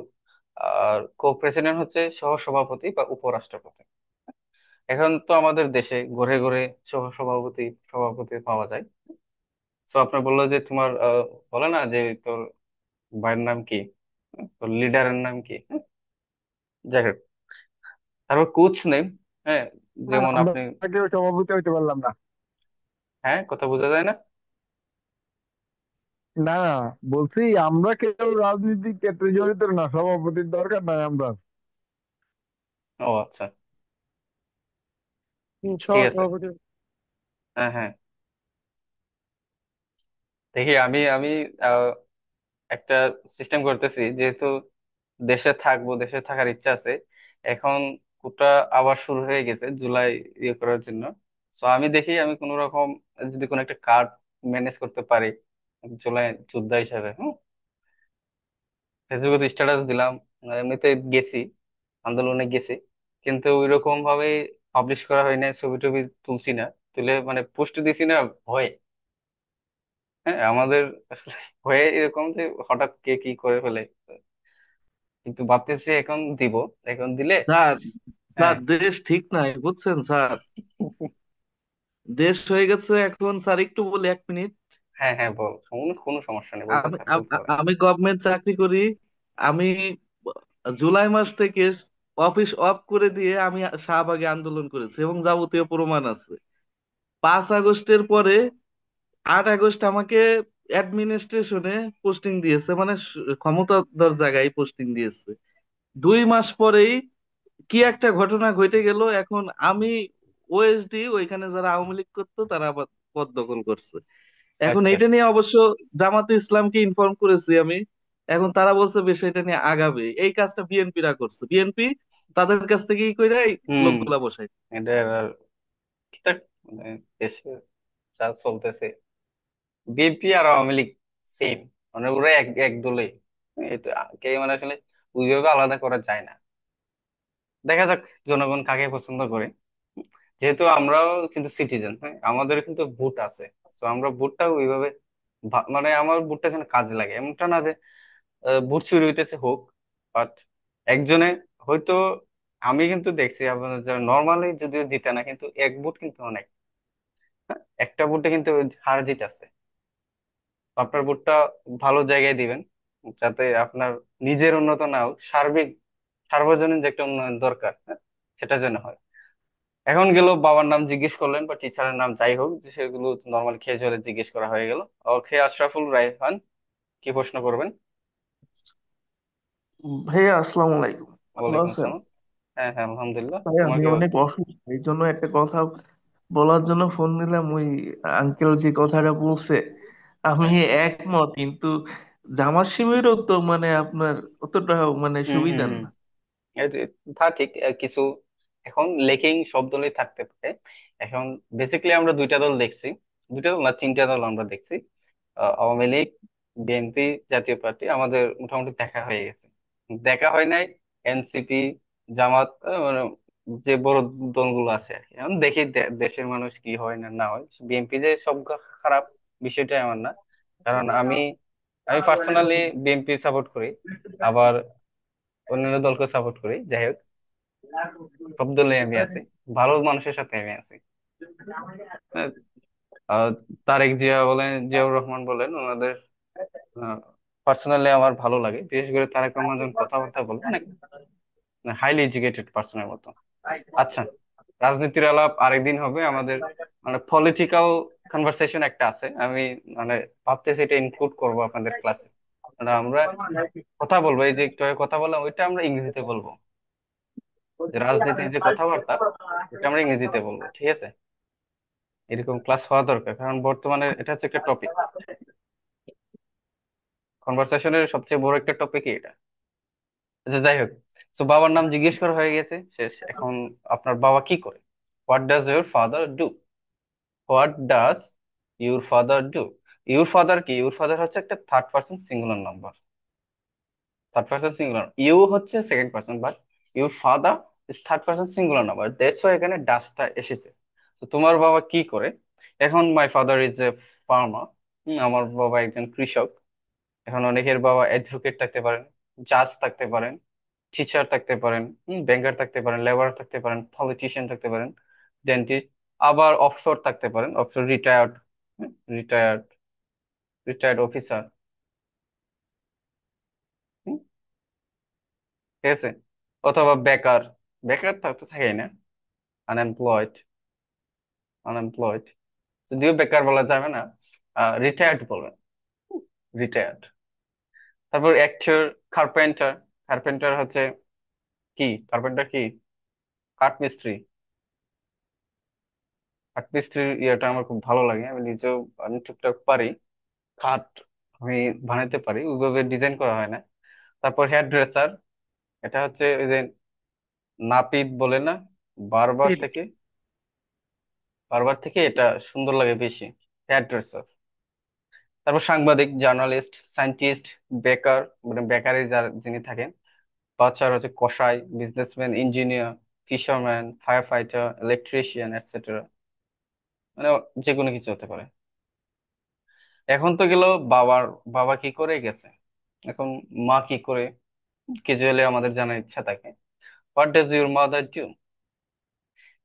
Speaker 1: আর কো প্রেসিডেন্ট হচ্ছে সহ সভাপতি বা উপরাষ্ট্রপতি। এখন তো আমাদের দেশে ঘরে ঘরে সহ সভাপতি, সভাপতি পাওয়া যায়। তো আপনার বললো যে তোমার বলে না যে তোর ভাইয়ের নাম কি, তোর লিডারের নাম কি, যাই হোক। তারপর কোচ নেম, হ্যাঁ, যেমন
Speaker 4: আমরা
Speaker 1: আপনি,
Speaker 4: কেউ সভাপতি হইতে পারলাম না।
Speaker 1: হ্যাঁ, কথা বোঝা যায় না।
Speaker 4: না না, বলছি আমরা কেউ রাজনীতি ক্ষেত্রে জড়িত না, সভাপতির দরকার নাই আমরা।
Speaker 1: ও আচ্ছা, ঠিক
Speaker 4: সহ
Speaker 1: আছে।
Speaker 4: সভাপতি।
Speaker 1: হ্যাঁ, হ্যাঁ। দেখি আমি আমি আহ, একটা সিস্টেম করতেছি, যেহেতু দেশে থাকবো, দেশে থাকার ইচ্ছা আছে। এখন কোটা আবার শুরু হয়ে গেছে জুলাই, ইয়ে করার জন্য। তো আমি দেখি আমি কোন রকম যদি কোনো একটা কার্ড ম্যানেজ করতে পারি জুলাই যোদ্ধা হিসাবে, ফেসবুকে স্ট্যাটাস দিলাম, এমনিতে গেছি, আন্দোলনে গেছি, কিন্তু ওই রকম ভাবে পাবলিশ করা হয় না, ছবি টবি তুলছি না, তুলে মানে পোস্ট দিছি না, ভয়ে। হ্যাঁ, আমাদের আসলে ভয়ে এরকম যে হঠাৎ কে কি করে ফেলে, কিন্তু ভাবতেছি এখন দিব, এখন দিলে।
Speaker 2: স্যার,
Speaker 1: হ্যাঁ,
Speaker 2: স্যার দেশ ঠিক নাই বুঝছেন স্যার, দেশ হয়ে গেছে এখন স্যার। একটু বলি 1 মিনিট।
Speaker 1: হ্যাঁ, হ্যাঁ, বল, কোনো সমস্যা নেই, বলতে
Speaker 2: আমি
Speaker 1: থাক, বলতে পারে।
Speaker 2: আমি গভর্নমেন্ট চাকরি করি। আমি জুলাই মাস থেকে অফিস অফ করে দিয়ে আমি শাহবাগে আন্দোলন করেছি এবং যাবতীয় প্রমাণ আছে। 5 আগস্টের পরে 8 আগস্ট আমাকে অ্যাডমিনিস্ট্রেশনে পোস্টিং দিয়েছে, মানে ক্ষমতাধর জায়গায় পোস্টিং দিয়েছে। 2 মাস পরেই কি একটা ঘটনা ঘটে গেল। এখন আমি ওএসডি, ওইখানে যারা আওয়ামী লীগ করতো তারা আবার পদ দখল করছে। এখন
Speaker 1: আচ্ছা,
Speaker 2: এইটা নিয়ে অবশ্য জামাতে ইসলামকে ইনফর্ম করেছি আমি। এখন তারা বলছে বেশ এটা নিয়ে আগাবে। এই কাজটা বিএনপিরা করছে, বিএনপি তাদের কাছ থেকেই কইরা এই
Speaker 1: হুম।
Speaker 2: লোকগুলা বসাই।
Speaker 1: এটা আর কি মানে দেশে যা চলতেছে, বিএনপি আর আওয়ামী লীগ সেম, মানে ওরা এক এক দলে। এটা কে মানে আসলে ওইভাবে আলাদা করা যায় না। দেখা যাক জনগণ কাকে পছন্দ করে। যেহেতু আমরাও কিন্তু সিটিজেন, হ্যাঁ, আমাদের কিন্তু ভোট আছে। তো আমরা ভোটটা ওইভাবে মানে আমার ভোটটা যেন কাজে লাগে, এমনটা না যে ভোট চুরি হইতেছে হোক, বাট একজনে হয়তো, আমি কিন্তু দেখছি আপনার যারা নর্মালি যদিও জিতে না, কিন্তু এক ভোট কিন্তু অনেক, হ্যাঁ, একটা ভোটে কিন্তু হার জিত আছে। আপনার ভোটটা ভালো জায়গায় দিবেন, যাতে আপনার নিজের উন্নত না হোক, সার্বিক সার্বজনীন যে একটা উন্নয়ন দরকার, হ্যাঁ, সেটা যেন হয়। এখন গেল বাবার নাম জিজ্ঞেস করলেন বা টিচারের নাম যাই হোক, যে সেগুলো নর্মাল খেয়ে চলে জিজ্ঞেস করা হয়ে গেল। ওকে, আশরাফুল রায়হান, কি প্রশ্ন করবেন?
Speaker 5: ভাইয়া আসসালামু আলাইকুম, ভালো
Speaker 1: ওয়ালাইকুম
Speaker 5: আছেন?
Speaker 1: আসসালাম। হ্যাঁ হ্যাঁ, আলহামদুলিল্লাহ।
Speaker 5: ভাই
Speaker 1: তোমার
Speaker 5: আমি
Speaker 1: কি
Speaker 5: অনেক
Speaker 1: অবস্থা?
Speaker 5: অসুস্থ, এই জন্য একটা কথা বলার জন্য ফোন দিলাম। ওই আঙ্কেল যে কথাটা বলছে আমি একমত, কিন্তু জামাত শিবিরও তো মানে আপনার অতটা মানে
Speaker 1: হুম হুম
Speaker 5: সুবিধার
Speaker 1: হুম।
Speaker 5: না।
Speaker 1: তা ঠিক, কিছু এখন লেকিং সব দলই থাকতে পারে। এখন বেসিক্যালি আমরা দুইটা দল দেখছি, দুইটা দল না তিনটা দল আমরা দেখছি। আওয়ামী লীগ, বিএনপি, জাতীয় পার্টি আমাদের মোটামুটি দেখা হয়ে গেছে। দেখা হয় নাই এনসিপি, জামাত, মানে যে বড় দলগুলো আছে আর কি। এখন দেখি দেশের মানুষ কি হয় না না হয়। বিএনপি যে সব খারাপ, বিষয়টা এমন না। কারণ আমি আমি পার্সোনালি বিএনপি সাপোর্ট করি, আবার অন্যান্য দলকে সাপোর্ট করি। যাই হোক, সব দলে আমি আছি, ভালো মানুষের সাথে আমি আছি। আহ, আহ, তারেক জিয়া বলেন, জিয়াউর রহমান বলেন, ওনাদের পার্সোনালি আমার ভালো লাগে। বিশেষ করে তারেক রহমান যখন কথাবার্তা বলে, অনেক হাইলি এডুকেটেড পার্সনের মতো। আচ্ছা, রাজনীতির আলাপ আরেকদিন হবে আমাদের, মানে পলিটিক্যাল কনভারসেশন একটা আছে, আমি মানে ভাবতেছি এটা ইনক্লুড করবো আপনাদের ক্লাসে। মানে আমরা কথা বলবো, এই যে একটু আগে কথা বললাম ওইটা আমরা ইংরেজিতে বলবো, যে রাজনীতির যে কথাবার্তা এটা আমরা ইংরেজিতে বলবো, ঠিক আছে? এরকম ক্লাস হওয়া দরকার, কারণ বর্তমানে এটা হচ্ছে একটা টপিক, কনভারসেশনের সবচেয়ে বড় একটা টপিকই এটা। আচ্ছা যাই হোক, তো বাবার নাম জিজ্ঞেস করা হয়ে গেছে, শেষ। এখন আপনার বাবা কি করে? What does your father do? What does your father do? Your father কি? ইউর ফাদার হচ্ছে একটা third person singular number, third person singular. You হচ্ছে second person, but your father is third person singular number, that's why এখানে ডাসটা এসেছে। তো তোমার বাবা কি করে? এখন my father is a farmer, আমার বাবা একজন কৃষক। এখন অনেকের বাবা অ্যাডভোকেট থাকতে পারেন, জাজ থাকতে পারেন, টিচার থাকতে পারেন, ব্যাংকার থাকতে পারেন, লেবার থাকতে পারেন, পলিটিশিয়ান থাকতে পারেন, ডেন্টিস্ট, আবার অফশোর থাকতে পারেন, offshore retired, retired retired officer. ঠিক আছে? অথবা বেকার, বেকার তো থাকেই না, আনএমপ্লয়েড, আনএমপ্লয়েড, যদিও বেকার বলা যাবে না, রিটায়ার্ড বলবেন, রিটায়ার্ড। তারপর অ্যাক্টর, কার্পেন্টার, কার্পেন্টার হচ্ছে কি? কার্পেন্টার কি? কাঠমিস্ত্রি। কাঠমিস্ত্রির ইয়েটা আমার খুব ভালো লাগে, আমি নিজেও, আমি টুকটাক পারি কাঠ, আমি বানাইতে পারি, ওইভাবে ডিজাইন করা হয় না। তারপর হেয়ার ড্রেসার, এটা হচ্ছে ওই যে নাপিত বলে না, বারবার
Speaker 5: ঠিক।
Speaker 1: থেকে, বারবার থেকে এটা সুন্দর লাগে বেশি, হেয়ার ড্রেসার। তারপর সাংবাদিক, জার্নালিস্ট, সায়েন্টিস্ট, বেকার, মানে বেকারি যার যিনি থাকেন, বাচ্চার হচ্ছে কসাই, businessman, engineer, fisherman, firefighter, electrician, etcetera. মানে যে কোনো কিছু হতে পারে। এখন তো গেল বাবার, বাবা কি করে গেছে, এখন মা কি করে, ক্যাজুয়ালি আমাদের জানার ইচ্ছা থাকে। What does your mother do?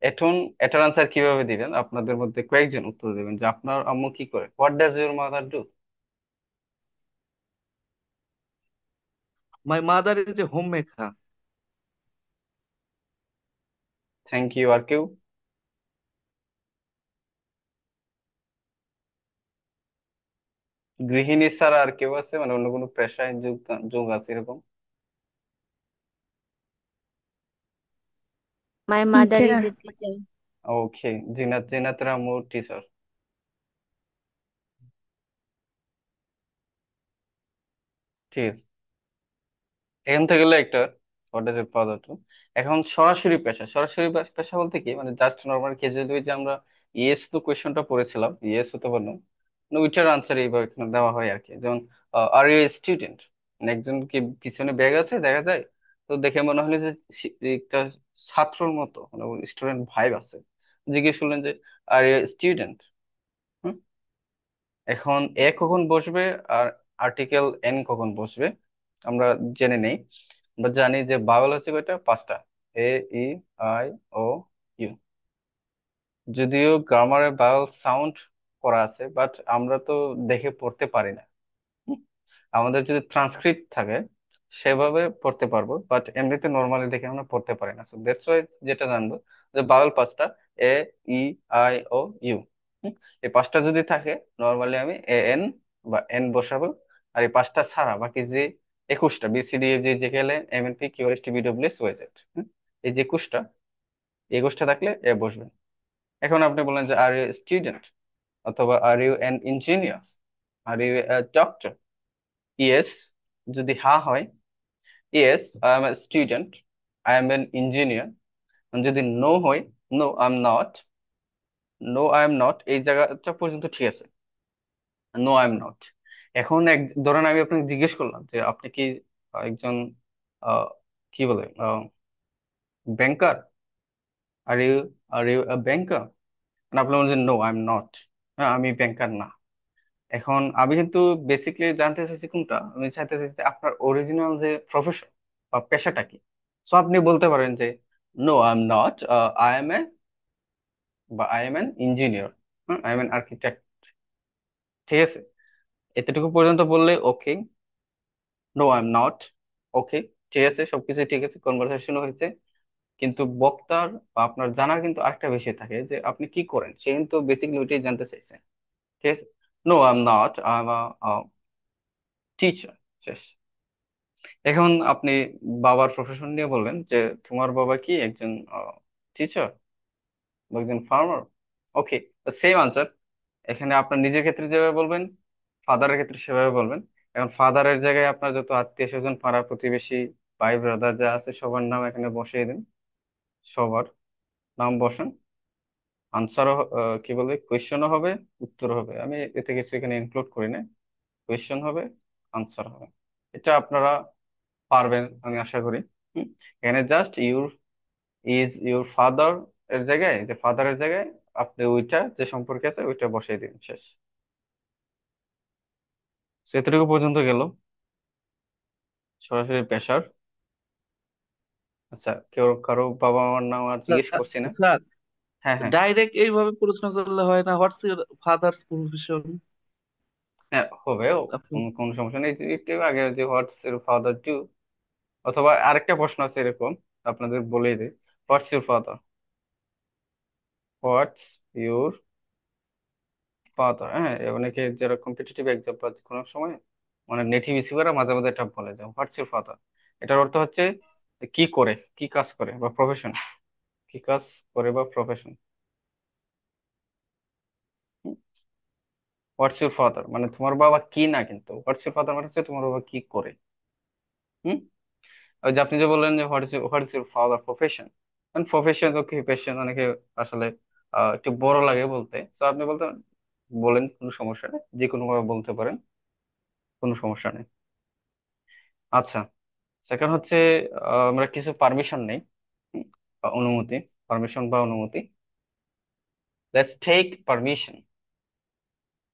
Speaker 1: এখন এটার আনসার কিভাবে দিবেন? আপনাদের মধ্যে কয়েকজন উত্তর দেবেন যে আপনার আম্মু কি করে। What does your mother do?
Speaker 2: My mother is a homemaker.
Speaker 1: Thank you. আর কেউ? গৃহিণী ছাড়া আর কেউ আছে, মানে অন্য কোনো পেশায় যোগ যোগ আছে এরকম?
Speaker 6: My mother is
Speaker 3: teacher.
Speaker 6: a teacher.
Speaker 1: ওকে, জিনাত, জিনাতের আম্মু টিচার, ঠিক আছে। এখান থেকে গেলে একটা what does it father to. এখন সরাসরি পেশা, সরাসরি পেশা বলতে কি, মানে জাস্ট নর্মাল কেজুয়ালি যে আমরা ইয়েস তো কোয়েশ্চনটা পড়েছিলাম, ইয়েস হতে পারলো, মানে ওইটার আনসার এইভাবে এখানে দেওয়া হয় আর কি। যেমন আর ইউ স্টুডেন্ট, মানে একজন কি পিছনে ব্যাগ আছে দেখা যায়, তো দেখে মনে হলো যে একটা ছাত্রর মতো, মানে স্টুডেন্ট ভাইব আছে, জিজ্ঞেস করলেন যে আর ইউ স্টুডেন্ট। এখন এ কখন বসবে আর আর্টিকেল এন কখন বসবে আমরা জেনে নেই। আমরা জানি যে বাউল হচ্ছে কয়টা, পাঁচটা, এ, ই, আই, ও, ইউ। যদিও গ্রামারে বাউল সাউন্ড করা আছে, বাট আমরা তো দেখে পড়তে পারি না। হুম? আমাদের যদি ট্রান্সক্রিপ্ট থাকে সেভাবে পড়তে পারবো, বাট এমনিতে নর্মালি দেখে আমরা পড়তে পারি না। সো দ্যাটস ওয়াই যেটা জানবো যে বাউল পাঁচটা, এ, ই, আই, ও, ইউ। এই পাঁচটা যদি থাকে নর্মালি আমি এ এন বা এন বসাবো। আর এই পাঁচটা ছাড়া বাকি যে 21টা, B C D F G J K L M N P Q R S T V W X Y Z, এই যে 21টা, এই 21টা থাকলে এ বসবে। এখন আপনি বলেন যে আর ইউ স্টুডেন্ট, অথবা are you an engineer, are you doctor. Yes যদি হা হয়, yes I am a student, I am an engineer. যদি নো হয়, no I am not, no I am not, এই জায়গাটা পর্যন্ত ঠিক আছে, নো আই এম নট। এখন ধরেন আমি আপনাকে জিজ্ঞেস করলাম যে আপনি কি একজন আহ, কি বলে ব্যাংকার, আর ইউ, আর ইউ ব্যাংকার, আপনি বলছেন নো আই এম নট, হ্যাঁ আমি ব্যাংকার না। এখন আমি কিন্তু বেসিকলি জানতে চাইছি কোনটা, আমি চাইতে চাইছি যে আপনার অরিজিনাল যে প্রফেশন বা পেশাটা কি। সো আপনি বলতে পারেন যে no I am not, I am a, বা I am an engineer, I am an architect. ঠিক আছে, এতটুকু পর্যন্ত বললে okay, no I am not, okay, ঠিক আছে, সবকিছু ঠিক আছে, কনভারসেশন হয়েছে। কিন্তু বক্তার বা আপনার জানার কিন্তু আরেকটা বিষয় থাকে যে আপনি কি করেন, সে কিন্তু বেসিকলি ওইটাই জানতে চাইছে। ঠিক আছে, no I am not, I am teacher, শেষ। এখন আপনি বাবার প্রফেশন নিয়ে বললেন যে তোমার বাবা কি একজন টিচার বা একজন ফার্মার, ওকে, সেম আনসার। এখানে আপনার নিজের ক্ষেত্রে যেভাবে বলবেন, ফাদারের ক্ষেত্রে সেভাবে বলবেন। এখন ফাদারের জায়গায় আপনার যত আত্মীয় স্বজন, পাড়া প্রতিবেশী, ভাই ব্রাদার যা আছে সবার নাম এখানে বসিয়ে দিন, সবার নাম বসান। আনসারও কি বলে, কোয়েশ্চেনও হবে, উত্তর হবে, আমি এতে কিছু এখানে ইনক্লুড করি না। কোয়েশ্চেন হবে, আনসার হবে, এটা আপনারা পারবেন আমি আশা করি। হুম, এখানে just your, is your father এর জায়গায়, যে ফাদারের জায়গায় আপনি ওইটা যে সম্পর্কে আছে ওইটা বসিয়ে দিন, শেষ। So, এতটুকু পর্যন্ত গেল সরাসরি পেশার। আচ্ছা, কেউ কারো বাবা মার নাম আর জিজ্ঞেস করছি না।
Speaker 2: স্যার,
Speaker 1: হ্যাঁ হ্যাঁ
Speaker 2: ডাইরেক্ট এইভাবে প্রশ্ন করলে হয় না, হোয়াটস ইউর ফাদার্স প্রফেশন?
Speaker 1: হ্যাঁ, হবে,
Speaker 2: আপনি
Speaker 1: কোনো সমস্যা নেই, যে একটু আগে যে হোয়াটস ইউর ফাদার ডু, অথবা আরেকটা প্রশ্ন আছে এরকম, আপনাদের বলে দিই, what's your father, what's your father. হ্যাঁ, অনেকে যারা কম্পিটিটিভ এক্সাম বা কোনো সময়, মানে নেটিভ স্পিকাররা মাঝে মাঝে এটা বলে যে হোয়াটস ইউর ফাদার। এটার অর্থ হচ্ছে কি করে, কি কাজ করে বা প্রফেশন, কি কাজ করে বা প্রফেশন। হোয়াটস ইউর ফাদার মানে তোমার বাবা কি না, কিন্তু হোয়াটস ইউর ফাদার মানে হচ্ছে তোমার বাবা কি করে। হুম, ওই যে আপনি যে বললেন যে হোয়াটস ইউর ফাদার প্রফেশন, মানে প্রফেশন অকুপেশন অনেকে আসলে একটু বড় লাগে বলতে, তো আপনি বলতে বলেন, কোনো সমস্যা নেই, যে কোনো ভাবে বলতে পারেন, কোনো সমস্যা নেই। আচ্ছা, সেখানে হচ্ছে আমরা কিছু পারমিশন নেই, বা অনুমতি, পারমিশন বা অনুমতি। লেটস টেক পারমিশন,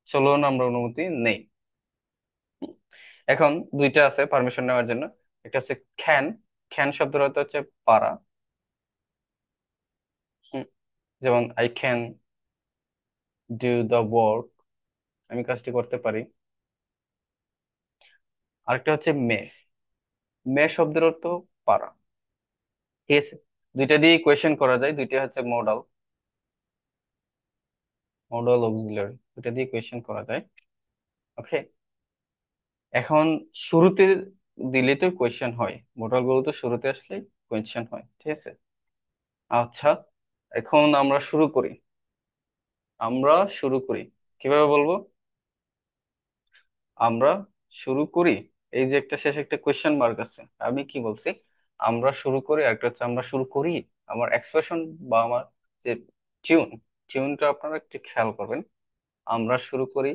Speaker 1: চলুন আমরা অনুমতি নেই। হুম, এখন দুইটা আছে পারমিশন নেওয়ার জন্য, একটা হচ্ছে ক্যান, ক্যান শব্দের অর্থ হচ্ছে পারা। হুম, যেমন I can do the work, আমি কাজটি করতে পারি। আরেকটা হচ্ছে মে, মে শব্দের অর্থ পারা। ঠিক আছে, দুইটা দিয়ে কোয়েশ্চেন করা যায়, দুইটা হচ্ছে মডাল, মডাল অক্সিলারি, দুইটা দিয়ে কোয়েশ্চেন করা যায়। ওকে, এখন শুরুতে দিলে তো কোয়েশ্চেন হয়, মডাল গুলো তো শুরুতে আসলে কোয়েশ্চেন হয়, ঠিক আছে। আচ্ছা, এখন আমরা শুরু করি, আমরা শুরু করি, কিভাবে বলবো, আমরা শুরু করি। এই যে একটা শেষে একটা কোয়েশ্চেন মার্ক আছে, আমি কি বলছি? আমরা শুরু করি, আর একটা হচ্ছে আমরা শুরু করি। আমার এক্সপ্রেশন বা আমার যে টিউন, টিউনটা আপনারা একটু খেয়াল করবেন। আমরা শুরু করি,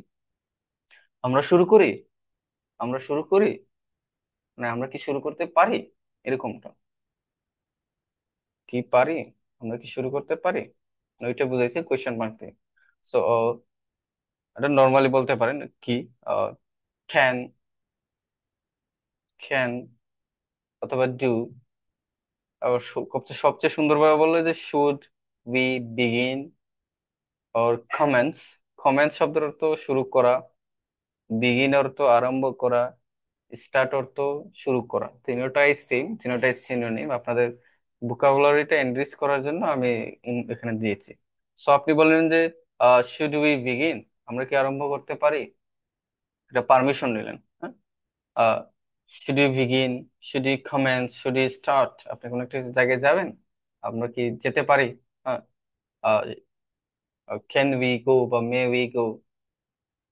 Speaker 1: আমরা শুরু করি, আমরা শুরু করি, মানে আমরা কি শুরু করতে পারি, এরকমটা কি পারি, আমরা কি শুরু করতে পারি, ওইটা বুঝাইছে কোয়েশ্চেন মার্ক দিয়ে। সো এটা নর্মালি বলতে পারেন কি, ক্যান, ক্যান অথবা ডু। আবার সবচেয়ে সবচেয়ে সুন্দরভাবে বললে যে should we begin, or commence, commence শব্দের অর্থ শুরু করা, বিগিন অর্থ আরম্ভ করা, স্টার্ট অর্থ শুরু করা। তিনটাই সেম, তিনটাই সিনোনিম। আপনাদের ভোকাবুলারিটা এনরিচ করার জন্য আমি এখানে দিয়েছি। সো আপনি বললেন যে শুড উই বিগিন, আমরা কি আরম্ভ করতে পারি, এটা পারমিশন নিলেন, হ্যাঁ। Should you begin, should you commence, should you start, আপনি কোনো একটা জায়গায় যাবেন, আমরা কি যেতে পারি, হ্যাঁ। ক্যান উই গো বা মে উই গো,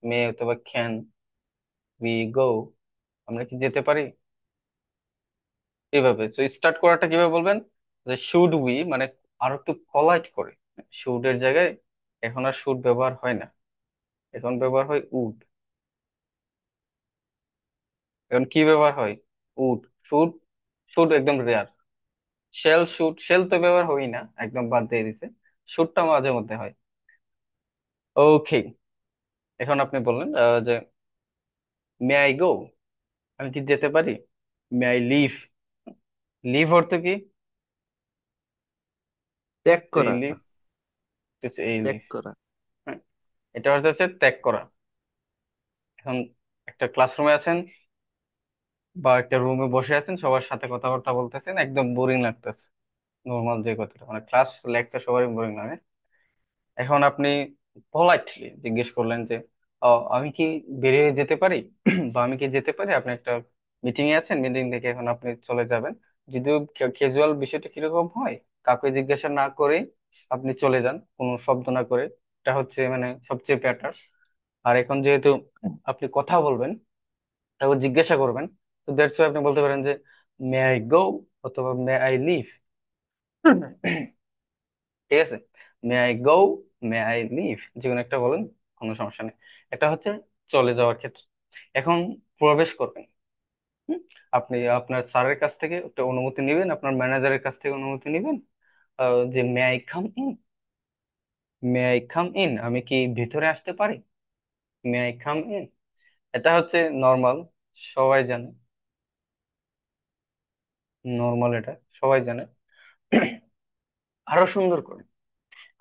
Speaker 1: মে অথবা ক্যান উই গো, আমরা কি যেতে পারি, এইভাবে। তো স্টার্ট করাটা কিভাবে বলবেন, যে শুড উই, মানে আরো একটু পলাইট করে, শুড এর জায়গায় এখন আর শুড ব্যবহার হয় না, এখন ব্যবহার হয় উড। এখন কি ব্যবহার হয়, উড। শুড, শুড একদম রেয়ার। শেল, শুড, শেল তো ব্যবহার হই না, একদম বাদ দিয়ে দিছে। শুটটা মাঝে মধ্যে হয়। ওকে, এখন আপনি বললেন যে মে আই গো, আমি কি যেতে পারি, মে আই লিভ, লিভ অর্থ কি,
Speaker 2: ত্যাগ
Speaker 1: এই
Speaker 2: করা।
Speaker 1: লিভ, এই
Speaker 2: ত্যাগ
Speaker 1: লিভ,
Speaker 2: করা।
Speaker 1: হ্যাঁ। এটা অর্থ হচ্ছে ত্যাগ করা। এখন একটা ক্লাসরুমে আছেন বা একটা রুমে বসে আছেন, সবার সাথে কথাবার্তা বলতেছেন, একদম বোরিং লাগতেছে, নর্মাল যে কথাটা, মানে ক্লাস লেকচার সবারই বোরিং লাগে। এখন আপনি পোলাইটলি জিজ্ঞেস করলেন যে আমি কি বেরিয়ে যেতে পারি বা আমি কি যেতে পারি, আপনি একটা মিটিং এ আছেন, মিটিং থেকে এখন আপনি চলে যাবেন। যদিও ক্যাজুয়াল বিষয়টা কিরকম হয়, কাউকে জিজ্ঞাসা না করে আপনি চলে যান, কোনো শব্দ না করে, এটা হচ্ছে মানে সবচেয়ে বেটার। আর এখন যেহেতু আপনি কথা বলবেন, তাকে জিজ্ঞাসা করবেন, তো দ্যাটস আপনি বলতে পারেন যে মে আই গো অথবা মে আই লিভ, ঠিক আছে। May I go, may I leave, যে কোনো একটা বলেন, কোনো সমস্যা নেই। এটা হচ্ছে চলে যাওয়ার ক্ষেত্রে। এখন প্রবেশ করবেন, হুম? আপনি আপনার স্যারের কাছ থেকে একটা অনুমতি নেবেন, আপনার ম্যানেজারের কাছ থেকে অনুমতি নেবেন, যে may I come in, may I come in, আমি কি ভিতরে আসতে পারি, মে আই কাম ইন। এটা হচ্ছে নর্মাল, সবাই জানে, নর্মাল, এটা সবাই জানে। আরো সুন্দর করে,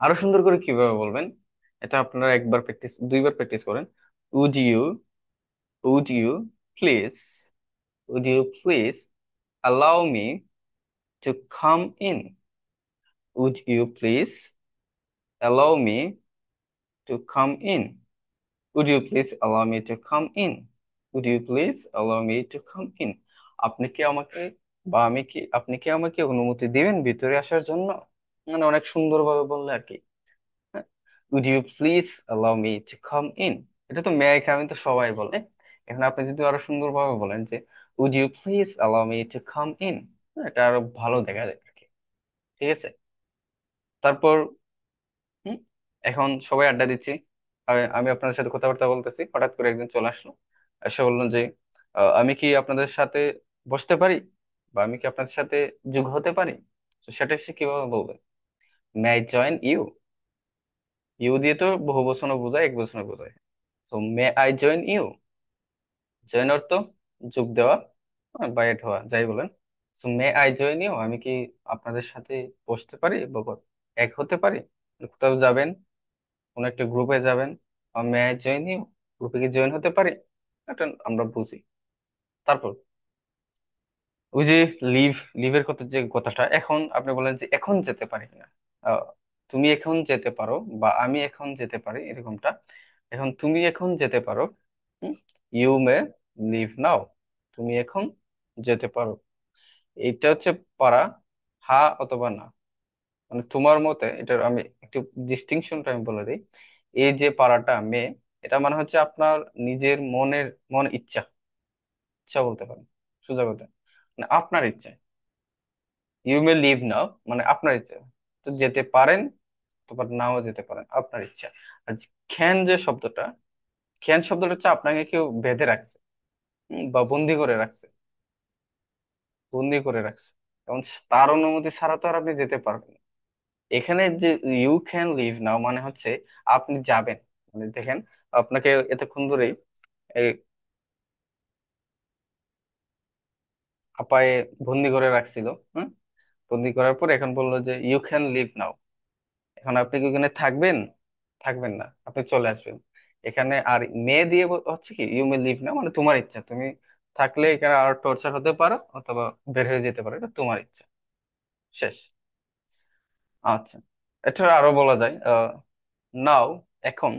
Speaker 1: আরো সুন্দর করে কিভাবে বলবেন, এটা আপনারা একবার প্র্যাকটিস, দুইবার প্র্যাকটিস করেন। Would you, would you please, would you please allow me to come in, would you please allow me to come in, would you please allow me to come in, would you please allow me to come in। আপনি কি আমাকে, বা আমি কি, আপনি কি আমাকে অনুমতি দিবেন ভিতরে আসার জন্য, মানে অনেক সুন্দরভাবে বললে আর কি, হ্যাঁ। would you please allow me to come in, এটা তো মে আই কাম ইন তো সবাই বলে। এখন আপনি যদি আরো সুন্দরভাবে বলেন যে would you please allow me to come in, এটা আরো ভালো দেখা যায় আর কি, ঠিক আছে। তারপর হুম, এখন সবাই আড্ডা দিচ্ছি, আমি আপনাদের সাথে কথাবার্তা বলতেছি, হঠাৎ করে একজন চলে আসলো, এসে বললেন যে আমি কি আপনাদের সাথে বসতে পারি, বা আমি কি আপনাদের সাথে যোগ হতে পারি। তো সেটা সে কিভাবে বলবে, may I join you, you দিয়ে তো বহু বচনও বোঝায়, এক বচনও বোঝায়। তো may I join you, join অর্থ যোগ দেওয়া, বা এড হওয়া, যাই বলেন। তো মে আই জয়েন ইউ, আমি কি আপনাদের সাথে বসতে পারি বা এক হতে পারি, কোথাও যাবেন, কোন একটা গ্রুপে যাবেন, মে আই জয়েন ইউ, গ্রুপে কি জয়েন হতে পারি, এটা আমরা বুঝি। তারপর ওই যে লিভ, লিভের কথা, যে কথাটা, এখন আপনি বলেন যে এখন যেতে পারি কিনা, আহ, তুমি এখন যেতে পারো বা আমি এখন যেতে পারি, এরকমটা। এখন তুমি এখন যেতে পারো, ইউ মে লিভ নাও, তুমি এখন যেতে পারো। এইটা হচ্ছে পারা, হা অথবা না, মানে তোমার মতে, এটার আমি একটু ডিস্টিংশনটা আমি বলে দিই। এই যে পারাটা মে, এটা মানে হচ্ছে আপনার নিজের মনের, মন ইচ্ছা, ইচ্ছা বলতে পারেন, সোজা কথা, মানে আপনার ইচ্ছা। ইউ মে লিভ নাও মানে আপনার ইচ্ছা, তো যেতে পারেন, অথবা নাও যেতে পারেন, আপনার ইচ্ছা। আর ক্যান যে শব্দটা, ক্যান শব্দটা হচ্ছে আপনাকে কেউ বেঁধে রাখছে, বা বন্দি করে রাখছে, বন্দি করে রাখছে, এবং তার অনুমতি ছাড়া তো আর আপনি যেতে পারবেন না। এখানে যে ইউ ক্যান লিভ নাও মানে হচ্ছে আপনি যাবেন, মানে দেখেন আপনাকে এতক্ষণ ধরেই এই আপায়ে বন্দি করে রাখছিল। হুম, বন্দি করার পর এখন বললো যে ইউ ক্যান লিভ নাও। এখন আপনি কি ওখানে থাকবেন? থাকবেন না, আপনি চলে আসবেন এখানে। আর মে দিয়ে হচ্ছে কি ইউ মে লিভ নাও মানে তোমার ইচ্ছা, তুমি থাকলে এখানে আর টর্চার হতে পারো অথবা বের হয়ে যেতে পারো, এটা তোমার ইচ্ছা। শেষ। আচ্ছা, এটা আরো বলা যায়, নাও এখন,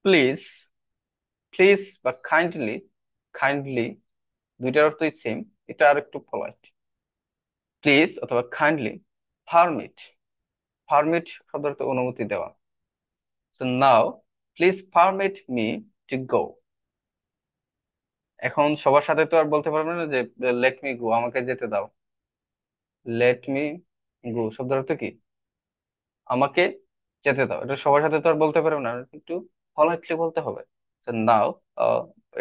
Speaker 1: প্লিজ, প্লিজ বা কাইন্ডলি, কাইন্ডলি দুইটার অর্থই সেম, এটা আর একটু পোলাইট। প্লিজ অথবা কাইন্ডলি পারমিট, পারমিট শব্দের অর্থ অনুমতি দেওয়া। তো now please permit me to go. এখন সবার সাথে তো আর বলতে পারবে না যে লেট মি গো, আমাকে যেতে দাও। লেট মি গো শব্দের অর্থ কি? আমাকে যেতে দাও। এটা সবার সাথে তো আর বলতে পারবে না, একটু পলাইটলি বলতে হবে। নাও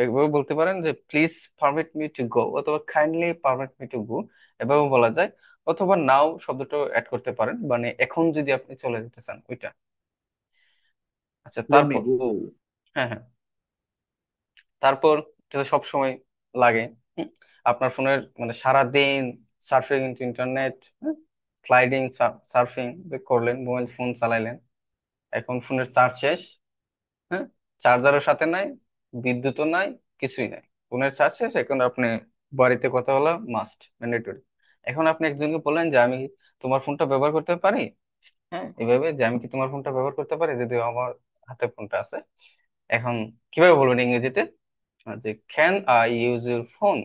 Speaker 1: এভাবে বলতে পারেন যে please permit me to go, অথবা kindly permit me to go, এভাবে বলা যায়। অথবা নাও শব্দটা অ্যাড করতে পারেন, মানে এখন যদি আপনি চলে যেতে চান ওইটা। আচ্ছা,
Speaker 2: লেট মি
Speaker 1: তারপর,
Speaker 2: গো।
Speaker 1: হ্যাঁ হ্যাঁ, তারপর এটা সব সময় লাগে। হুম, আপনার ফোনের মানে সারা দিন সার্ফিং ইন্টারনেট, স্লাইডিং সার্ফিং করলেন, মোবাইল ফোন চালাইলেন, এখন ফোনের চার্জ শেষ। হ্যাঁ, চার্জারও সাথে নাই, বিদ্যুৎও নাই, কিছুই নাই, ফোনের চার্জ শেষ। এখন আপনি বাড়িতে কথা বলা মাস্ট, ম্যান্ডেটরি। এখন আপনি একজনকে বললেন যে আমি তোমার ফোনটা ব্যবহার করতে পারি। হ্যাঁ, এভাবে যে আমি কি তোমার ফোনটা ব্যবহার করতে পারি, যদিও আমার হাতে ফোনটা আছে। এখন কিভাবে বলবেন ইংরেজিতে? যে can I use your phone,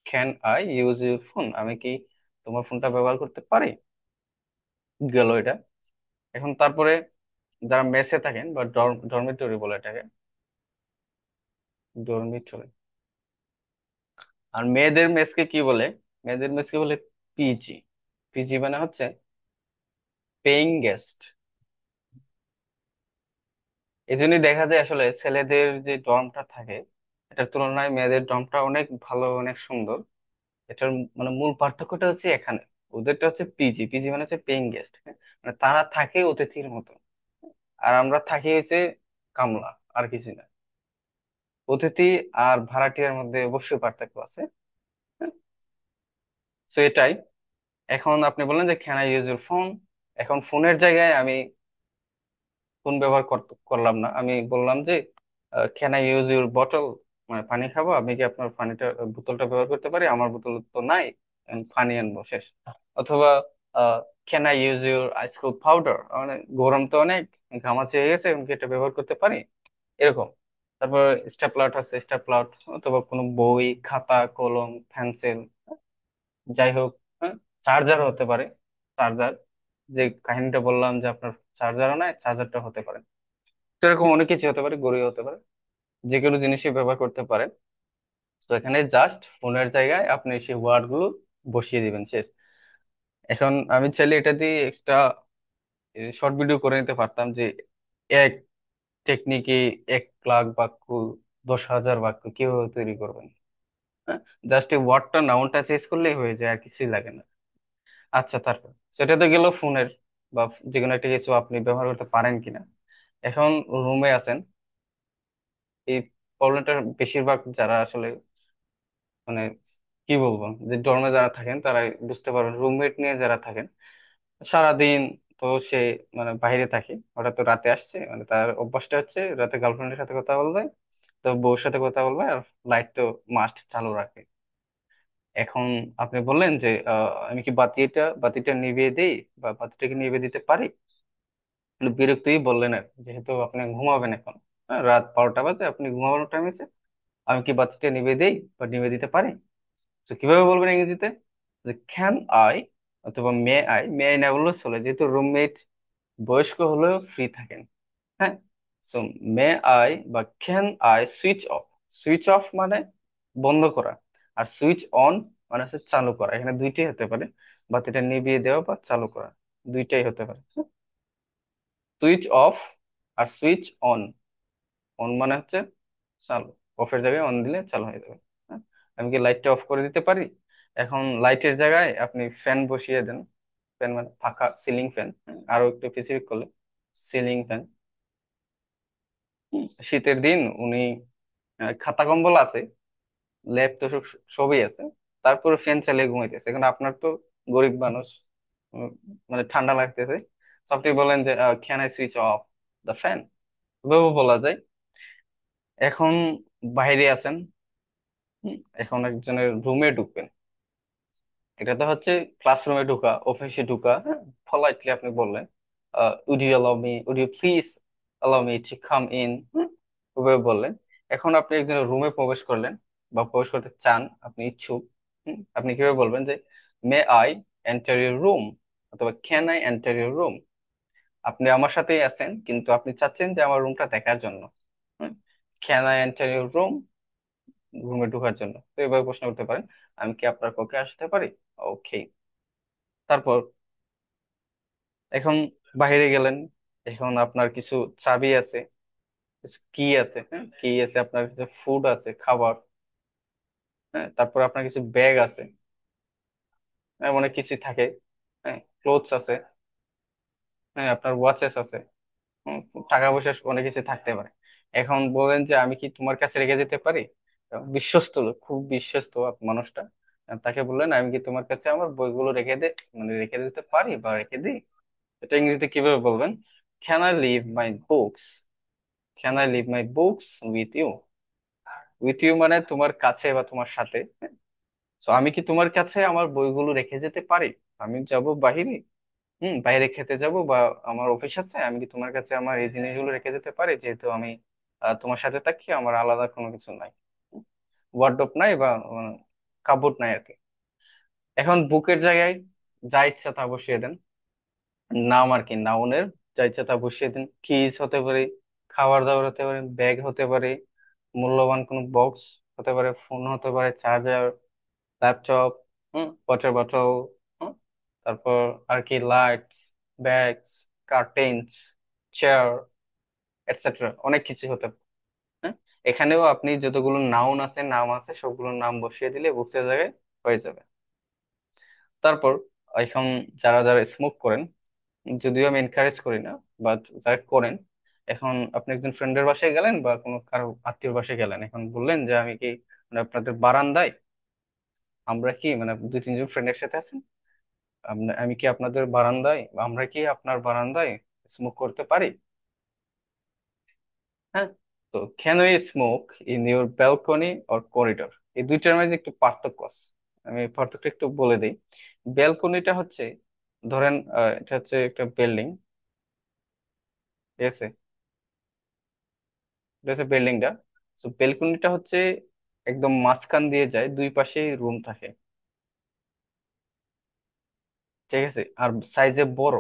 Speaker 1: can I use your phone, আমি কি তোমার ফোনটা ব্যবহার করতে পারি। গেল এটা। এখন তারপরে যারা মেসে থাকেন বা ডরমিটরি বলে এটাকে, ডরমিটরি। আর মেয়েদের মেসকে কি বলে? মেয়েদের মেসকে বলে পিজি। পিজি মানে হচ্ছে পেইং গেস্ট। এই জন্যই দেখা যায় আসলে ছেলেদের যে ডর্মটা থাকে এটার তুলনায় মেয়েদের ডর্মটা অনেক ভালো, অনেক সুন্দর। এটার মানে মূল পার্থক্যটা হচ্ছে এখানে, ওদেরটা হচ্ছে পিজি, পিজি মানে হচ্ছে পেইং গেস্ট, মানে তারা থাকে অতিথির মতো। আর আমরা থাকি হচ্ছে কামলা, আর কিছু না। অতিথি আর ভাড়াটিয়ার মধ্যে অবশ্যই পার্থক্য আছে। তো এটাই। এখন আপনি বললেন যে can I use your phone, এখন ফোনের জায়গায় আমি ফোন ব্যবহার করলাম না, আমি বললাম যে can I use your bottle, মানে পানি খাবো, আমি কি আপনার পানিটা, বোতলটা ব্যবহার করতে পারি, আমার বোতল তো নাই, আমি পানি আনবো, শেষ। অথবা can I use your eyes cold powder, মানে গরম তো অনেক, ঘামাচি হয়ে গেছে, আমি কি এটা ব্যবহার করতে পারি, এরকম। তারপর স্টেপলার আছে, স্টেপলার, অথবা কোনো বই, খাতা, কলম, পেন্সিল, যাই হোক, হ্যাঁ, চার্জার হতে পারে, চার্জার, যে কাহিনীটা বললাম যে আপনার চার্জারও নাই, চার্জারটা হতে পারে। তো এরকম অনেক কিছু হতে পারে, ঘড়ি হতে পারে, যে কোনো জিনিসই ব্যবহার করতে পারেন। তো এখানে জাস্ট ফোনের জায়গায় আপনি সেই ওয়ার্ড গুলো বসিয়ে দিবেন, শেষ। এখন আমি চাইলে এটা দিয়ে এক্সট্রা শর্ট ভিডিও করে নিতে পারতাম, যে এক টেকনিকে 1 লাখ বাক্য, 10,000 বাক্য কিভাবে তৈরি করবেন। হ্যাঁ, জাস্ট এই ওয়ার্ডটা, নাউনটা চেঞ্জ করলেই হয়ে যায়, আর কিছুই লাগে না। আচ্ছা, তারপর সেটা তো গেল ফোনের বা যে কোনো একটা কিছু আপনি ব্যবহার করতে পারেন কিনা। এখন রুমে আছেন, এই প্রবলেমটা বেশিরভাগ যারা আসলে মানে কি বলবো, যে ডর্মে যারা থাকেন তারা বুঝতে পারবেন। রুমমেট নিয়ে যারা থাকেন সারাদিন, তো সে মানে বাইরে থাকে, হঠাৎ তো রাতে আসছে, মানে তার অভ্যাসটা হচ্ছে রাতে গার্লফ্রেন্ডের সাথে কথা বলবে, তো বউর সাথে কথা বলবে, আর লাইট তো মাস্ট চালু রাখে। এখন আপনি বললেন যে আমি কি বাতিটা নিভিয়ে দেই, বা বাতিটাকে নিভিয়ে দিতে পারি, মানে বিরক্তই বললেন আর কি, যেহেতু আপনি ঘুমাবেন এখন। হ্যাঁ, রাত 12টা বাজে, আপনি ঘুমানোর টাইম হয়েছে, আমি কি বাতিটা নিভিয়ে দেই বা নিভিয়ে দিতে পারি। তো কিভাবে বলবেন ইংরেজিতে? যে ক্যান আই, অথবা মে আই, মে আই না বললেও চলে, যেহেতু রুমমেট বয়স্ক হলেও ফ্রি থাকেন। হ্যাঁ, সো মে আই বা can I switch off, switch off মানে বন্ধ করা, আর সুইচ অন মানে হচ্ছে চালু করা। এখানে দুইটাই হতে পারে, বাতিটা নিভিয়ে দেওয়া বা চালু করা, দুইটাই হতে পারে। সুইচ অফ আর সুইচ অন। অন মানে হচ্ছে চালু, অফের জায়গায় অন দিলে চালু হয়ে যাবে। হ্যাঁ? আমি কি লাইটটা অফ করে দিতে পারি? এখন লাইটের জায়গায় আপনি ফ্যান বসিয়ে দেন। ফ্যান মানে পাখা, সিলিং ফ্যান, আরো একটু স্পেসিফিক করলে সিলিং ফ্যান। শীতের দিন উনি খাতা কম্বল আছে, ল্যাপ তো সবই আছে, তারপরে ফ্যান চালিয়ে ঘুমাইতেছে। এখন আপনার তো গরিব মানুষ, উম, মানে ঠান্ডা লাগতেছে, তো আপনি বলেন যে can I switch off the fan, এভাবে বলা যায়। এখন বাইরে আছেন, এখন একজনের রুমে ঢুকবেন। এটা তো হচ্ছে ক্লাসরুমে ঢুকা, অফিসে ঢুকা। পলাইটলি আপনি বললেন would you allow me, would you please allow me to come in, ওভাবে বললেন। এখন আপনি একজনের রুমে প্রবেশ করলেন বা প্রবেশ করতে চান, আপনি ইচ্ছুক। আপনি কিভাবে বলবেন যে may I enter your room, অথবা can I enter your room. আপনি আমার সাথেই আছেন কিন্তু আপনি চাচ্ছেন যে আমার রুমটা দেখার জন্য। Can I enter your room, রুমে ঢোকার জন্য। তো এভাবে প্রশ্ন করতে পারেন, আমি কি আপনার কক্ষে আসতে পারি? ওকে। তারপর এখন বাইরে গেলেন, এখন আপনার কিছু চাবি আছে, কিছু কি আছে, কি আছে, আপনার কিছু ফুড আছে, খাবার। তারপর আপনার কিছু ব্যাগ আছে, অনেক কিছু থাকে। ক্লোথস আছে, আপনার ওয়াচেস আছে, হুম, টাকা পয়সা অনেক কিছু থাকতে পারে। এখন বলেন যে আমি কি তোমার কাছে রেখে যেতে পারি? বিশ্বস্ত লোক, খুব বিশ্বস্ত মানুষটা, তাকে বললেন আমি কি তোমার কাছে আমার বইগুলো মানে রেখে দিতে পারি বা রেখে দিই? এটা ইংরেজিতে কিভাবে বলবেন? Can I leave my books, can I leave my books with you. With you মানে তোমার কাছে বা তোমার সাথে। তো আমি কি তোমার কাছে আমার বইগুলো রেখে যেতে পারি? আমি যাব বাহিরে, বাইরে খেতে যাব বা আমার অফিস আছে, আমি কি তোমার কাছে আমার এই জিনিসগুলো রেখে যেতে পারি, যেহেতু আমি তোমার সাথে থাকি, আমার আলাদা কোনো কিছু নাই, ওয়ার্ডরোব নাই বা কাপবোর্ড নাই আর কি। এখন বুকের জায়গায় যা ইচ্ছা তা বসিয়ে দেন, নাম আর কি, নাউনের যা ইচ্ছা তা বসিয়ে দিন। কিজ হতে পারে, খাবার দাবার হতে পারে, ব্যাগ হতে পারে, মূল্যবান কোনো বক্স হতে পারে, ফোন হতে পারে, চার্জার, ল্যাপটপ, ওয়াটার বটল, তারপর আর কি lights, bags, curtains, chair, etcetera, অনেক কিছু হতে পারে। হ্যাঁ? এখানেও আপনি যতগুলো নাউন আছে, নাম আছে, সবগুলোর নাম বসিয়ে দিলে বুকসের জায়গায় হয়ে যাবে। তারপর এখন যারা যারা স্মোক করেন, যদিও আমি এনকারেজ করি না, বাট যারা করেন, এখন আপনি একজন ফ্রেন্ডের বাসায় গেলেন বা কোনো কারো আত্মীয় বাসায় গেলেন, এখন বললেন যে আমি কি মানে আপনাদের বারান্দায়, আমরা কি মানে দুই তিনজন ফ্রেন্ড একসাথে আছেন, আমি কি আপনাদের বারান্দায় বা আমরা কি আপনার বারান্দায় স্মোক করতে পারি? হ্যাঁ। তো can you smoke in your balcony or corridor, এই দুইটার মাঝে একটু পার্থক্য আছে। আমি এই পার্থক্য একটু বলে দিই। ব্যালকনিটা হচ্ছে, ধরেন এটা হচ্ছে একটা বিল্ডিং, ঠিক আছে, এটা হচ্ছে বিল্ডিংটা। তো বেলকনিটা হচ্ছে একদম মাঝখান দিয়ে যায়, দুই পাশেই রুম থাকে, ঠিক আছে, আর সাইজে বড়।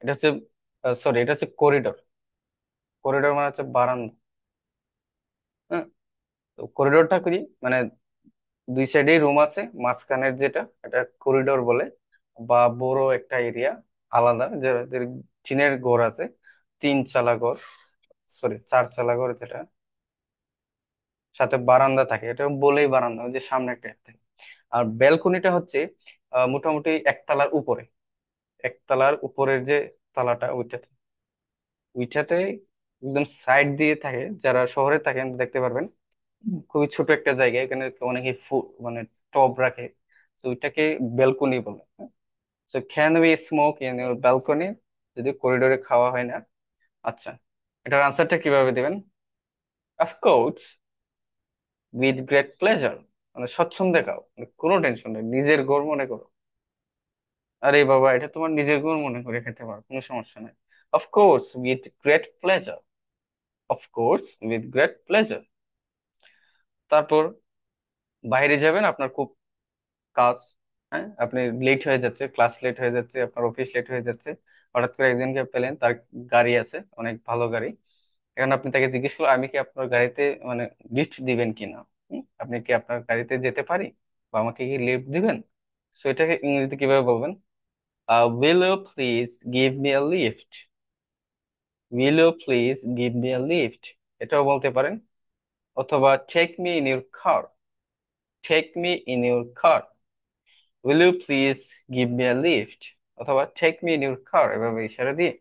Speaker 1: এটা হচ্ছে, সরি, এটা হচ্ছে করিডোর। করিডোর মানে হচ্ছে বারান্দা। হ্যাঁ। তো করিডোরটা কি মানে দুই সাইডেই রুম আছে, মাঝখানের যেটা এটা করিডোর বলে, বা বড় একটা এরিয়া আলাদা, যে যে টিনের ঘর আছে, তিন চালা ঘর, সরি চার চালা ঘর, যেটা সাথে বারান্দা থাকে, এটা বলেই বারান্দা, ওই যে সামনে একটা থাকে। আর ব্যালকনিটা হচ্ছে মোটামুটি একতলার উপরে, একতলার উপরের যে তলাটা, ওইটাতে, ওইটাতে একদম সাইড দিয়ে থাকে। যারা শহরে থাকেন দেখতে পারবেন, খুবই ছোট একটা জায়গা, এখানে অনেকে মানে টব রাখে, তো ওইটাকে ব্যালকনি বলে। So can we smoke in your balcony, যদি করিডোরে খাওয়া হয় না? আচ্ছা, এটার আনসারটা কিভাবে দিবেন? অফকোর্স, উইথ গ্রেট প্লেজার, মানে স্বচ্ছন্দে খাও, মানে কোনো টেনশন নেই, নিজের ঘর মনে করো। আরে বাবা, এটা তোমার নিজের ঘর মনে করে খেতে পারো, কোনো সমস্যা নেই। Of course with great pleasure, of course with great pleasure. তারপর বাইরে যাবেন, আপনার খুব কাজ, আপনি লেট হয়ে যাচ্ছে, ক্লাস লেট হয়ে যাচ্ছে, আপনার অফিস লেট হয়ে যাচ্ছে, হঠাৎ করে একজনকে পেলেন, তার গাড়ি আছে, অনেক ভালো গাড়ি, এখন আপনি তাকে জিজ্ঞেস করলো আমি কি আপনার গাড়িতে মানে লিফট দিবেন কিনা, আপনি কি আপনার গাড়িতে যেতে পারি বা আমাকে কি লিফট দিবেন। সো এটাকে ইংরেজিতে কিভাবে বলবেন? Will you please give me a lift, will you please give me a lift, এটাও বলতে পারেন। অথবা take me in your car, take me in your car, will you please give me a lift, অথবা take me in your car, এভাবে ইশারা দিয়ে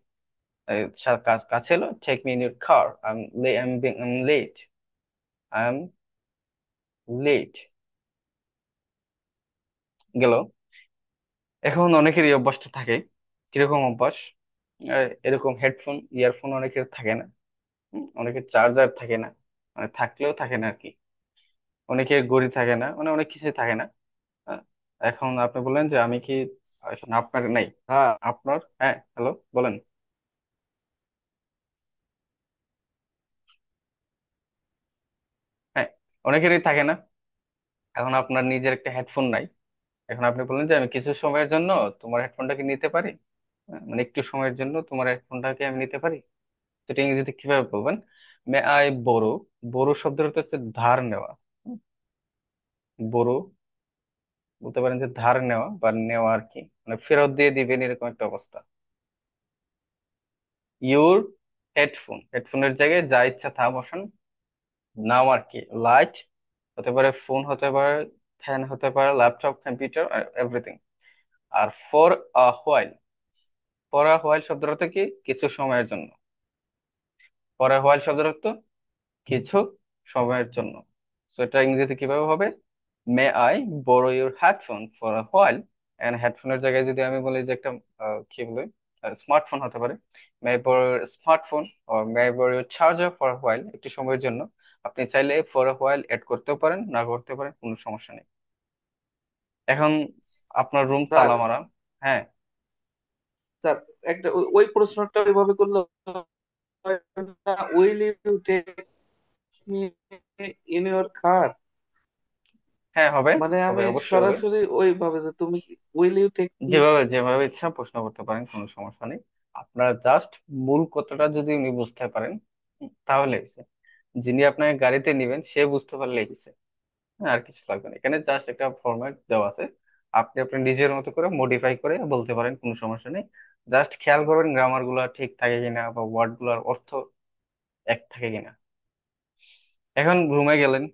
Speaker 1: কাছে এলো take me in your car, I am late, I am late, গেল। এখন অনেকের এই অভ্যাসটা থাকে, কিরকম অভ্যাস? এরকম হেডফোন ইয়ারফোন অনেকের থাকে না, অনেকের চার্জার থাকে না, মানে থাকলেও থাকে না আর কি, অনেকের ঘড়ি থাকে না, মানে অনেক কিছুই থাকে না। আহ, এখন আপনি বললেন যে আমি কি, এখন আপনার নাই,
Speaker 2: হ্যাঁ।
Speaker 1: আপনার, হ্যাঁ হ্যালো বলেন। হ্যাঁ, অনেকেরই থাকে না। এখন আপনার নিজের একটা হেডফোন নাই, এখন আপনি বললেন যে আমি কিছু সময়ের জন্য তোমার হেডফোনটাকে নিতে পারি, মানে একটু সময়ের জন্য তোমার হেডফোনটাকে আমি নিতে পারি। তো এটা ইংরেজিতে কিভাবে বলবেন? মে আই বোরো, বোরো শব্দের অর্থ হচ্ছে ধার নেওয়া। বোরো বলতে পারেন যে ধার নেওয়া বা নেওয়া আর কি, মানে ফেরত দিয়ে দিবেন এরকম একটা অবস্থা। ইউর হেডফোন, হেডফোনের জায়গায় যা ইচ্ছা তা বসান, নাও আর কি। লাইট হতে পারে, ফোন হতে পারে, ফ্যান হতে পারে, ল্যাপটপ, কম্পিউটার, এভরিথিং। আর for a while, for a while শব্দের অর্থ কি? কিছু সময়ের জন্য। ফর আ হোয়াইল শব্দের অর্থ কিছু সময়ের জন্য। তো এটা ইংরেজিতে কিভাবে হবে? May I borrow your headphone for a while, and হেডফোনের জায়গায় যদি আমি বলি যে একটা কি বলে, স্মার্টফোন হতে পারে, মে I borrow your smartphone, or May I borrow your charger for a while, একটি সময়ের জন্য। আপনি চাইলে for a while এড করতেও পারেন, না করতে পারেন, কোনো সমস্যা নেই। এখন আপনার রুম
Speaker 2: স্যার,
Speaker 1: তালা মারা। হ্যাঁ,
Speaker 2: স্যার, একটা ওই প্রশ্নটা ওইভাবে করলে হয় না, will you take me in your car?
Speaker 1: হ্যাঁ হবে,
Speaker 2: মানে
Speaker 1: হবে
Speaker 2: আমি
Speaker 1: অবশ্যই হবে।
Speaker 2: সরাসরি ওইভাবে যে তুমি উইল ইউ টেক মি।
Speaker 1: যেভাবে যেভাবে ইচ্ছা প্রশ্ন করতে পারেন, কোনো সমস্যা নেই। আপনার জাস্ট মূল কথাটা যদি উনি বুঝতে পারেন, তাহলে হয়েছে। যিনি আপনাকে গাড়িতে নেবেন সে বুঝতে পারলে হয়েছে। হ্যাঁ, আর কিছু লাগবে না, এখানে জাস্ট একটা ফরম্যাট দেওয়া আছে, আপনি আপনার নিজের মতো করে মডিফাই করে বলতে পারেন, কোনো সমস্যা নেই। জাস্ট খেয়াল করবেন গ্রামার গুলা ঠিক থাকে কিনা বা ওয়ার্ড গুলার অর্থ এক থাকে কিনা। এখন রুমে গেলেন,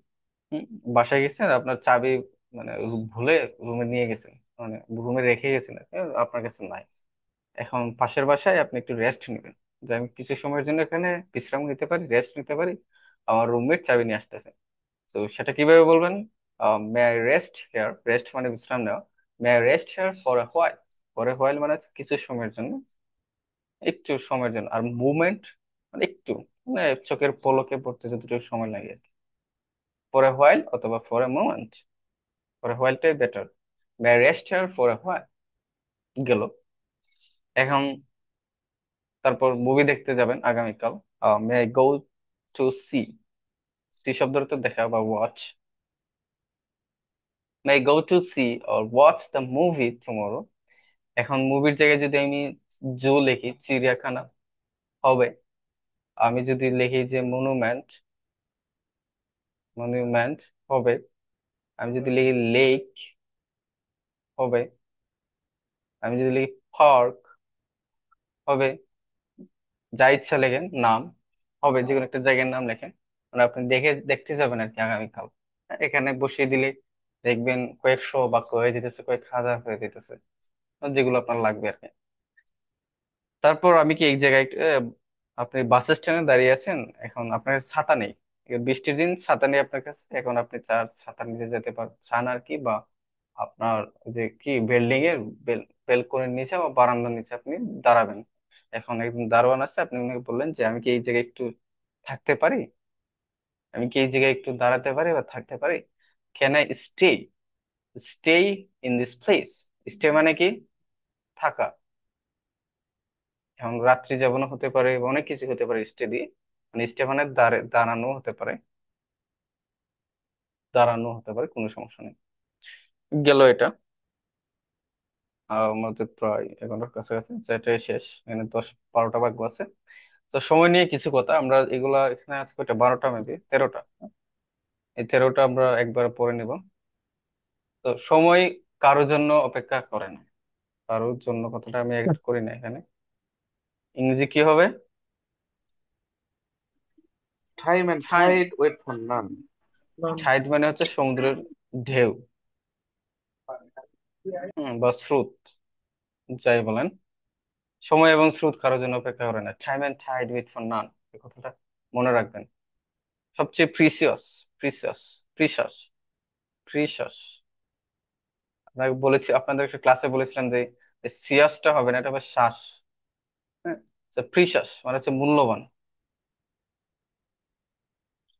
Speaker 1: হুম, বাসায় গেছেন, আপনার চাবি মানে ভুলে রুমে নিয়ে গেছেন, মানে রুমে রেখে গেছেন, আপনার কাছে নাই। এখন পাশের বাসায় আপনি একটু রেস্ট নেবেন, যে আমি কিছু সময়ের জন্য এখানে বিশ্রাম নিতে পারি, রেস্ট নিতে পারি, আমার রুমমেট চাবি নিয়ে আসতেছে। তো সেটা কিভাবে বলবেন? May I rest here, rest মানে বিশ্রাম নেওয়া, may I rest here for a while, for a while মানে হচ্ছে কিছু সময়ের জন্য, একটু সময়ের জন্য। আর মুভমেন্ট মানে একটু, মানে চোখের পলকে পড়তে যতটুকু সময় লাগে, ফর এ হোয়াইল অথবা for a moment, for a হোয়াইলটাই better. May I rest here for a while, গেল। এখন তারপর মুভি দেখতে যাবেন আগামীকাল, may I go to see, see শব্দের তো দেখা বা watch, may I go to see or watch the movie tomorrow. এখন মুভির জায়গায় যদি আমি জু লিখি, চিড়িয়াখানা হবে। আমি যদি লিখি যে মনুমেন্ট, মনুমেন্ট হবে। আমি যদি লিখি লেক হবে। আমি যদি লিখি পার্ক হবে। যা ইচ্ছা লেখেন নাম হবে, যে কোনো একটা জায়গার নাম লেখেন, মানে আপনি দেখে দেখতে যাবেন আর কি আগামীকাল। এখানে বসিয়ে দিলে দেখবেন কয়েকশো বাক্য হয়ে যেতেছে, কয়েক হাজার হয়ে যেতেছে, যেগুলো আপনার লাগবে আর কি। তারপর আমি কি এক জায়গায় আপনি বাস স্ট্যান্ডে দাঁড়িয়ে আছেন, এখন আপনার ছাতা নেই, বৃষ্টির দিন ছাতা নেই আপনার কাছে, এখন আপনি চার ছাতা নিচে যেতে চান আর কি, বা আপনার যে কি বিল্ডিং এর বেলকনির নিচে বা বারান্দার নিচে আপনি দাঁড়াবেন। এখন একজন দারোয়ান আছে, আপনি উনাকে বললেন যে আমি কি এই জায়গায় একটু থাকতে পারি, আমি কি এই জায়গায় একটু দাঁড়াতে পারি বা থাকতে পারি, can I stay, stay in this place. Stay মানে কি? থাকা। এখন রাত্রি যাপন হতে পারে বা অনেক কিছু হতে পারে স্টে দিয়ে, মানে স্টে মানে দাঁড়ানো হতে পারে, দাঁড়ানো হতে পারে, কোনো সমস্যা নেই। গেল এটা। আমাদের প্রায় 11টার কাছাকাছি, সেটাই শেষ, এখানে 10-12টা বাক্য আছে। তো সময় নিয়ে কিছু কথা আমরা এগুলা এখানে আজকে কয়টা, 12টা মেবি 13টা। এই 13টা আমরা একবার পড়ে নিব। তো সময় কারোর জন্য অপেক্ষা করে না। কারোর জন্য কথাটা আমি অ্যাড করি না এখানে। ইংরেজি কি হবে?
Speaker 2: Time and
Speaker 1: time.
Speaker 2: Tide wait for none.
Speaker 1: Tide মানে হচ্ছে সমুদ্রের ঢেউ, বা স্রোত, যাই বলেন। সময় এবং স্রোত কারোর জন্য অপেক্ষা করে না। Time and tide wait for none, এই কথাটা মনে রাখবেন। সবচেয়ে প্রিসিয়াস, প্রিসিয়াস, প্রিসাস, প্রিসাস। আপনাকে বলেছি, আপনাদের একটা ক্লাসে বলেছিলাম যে সিয়াসটা হবে না, এটা হবে শ্বাস। হ্যাঁ, প্রিসাস মানে হচ্ছে মূল্যবান।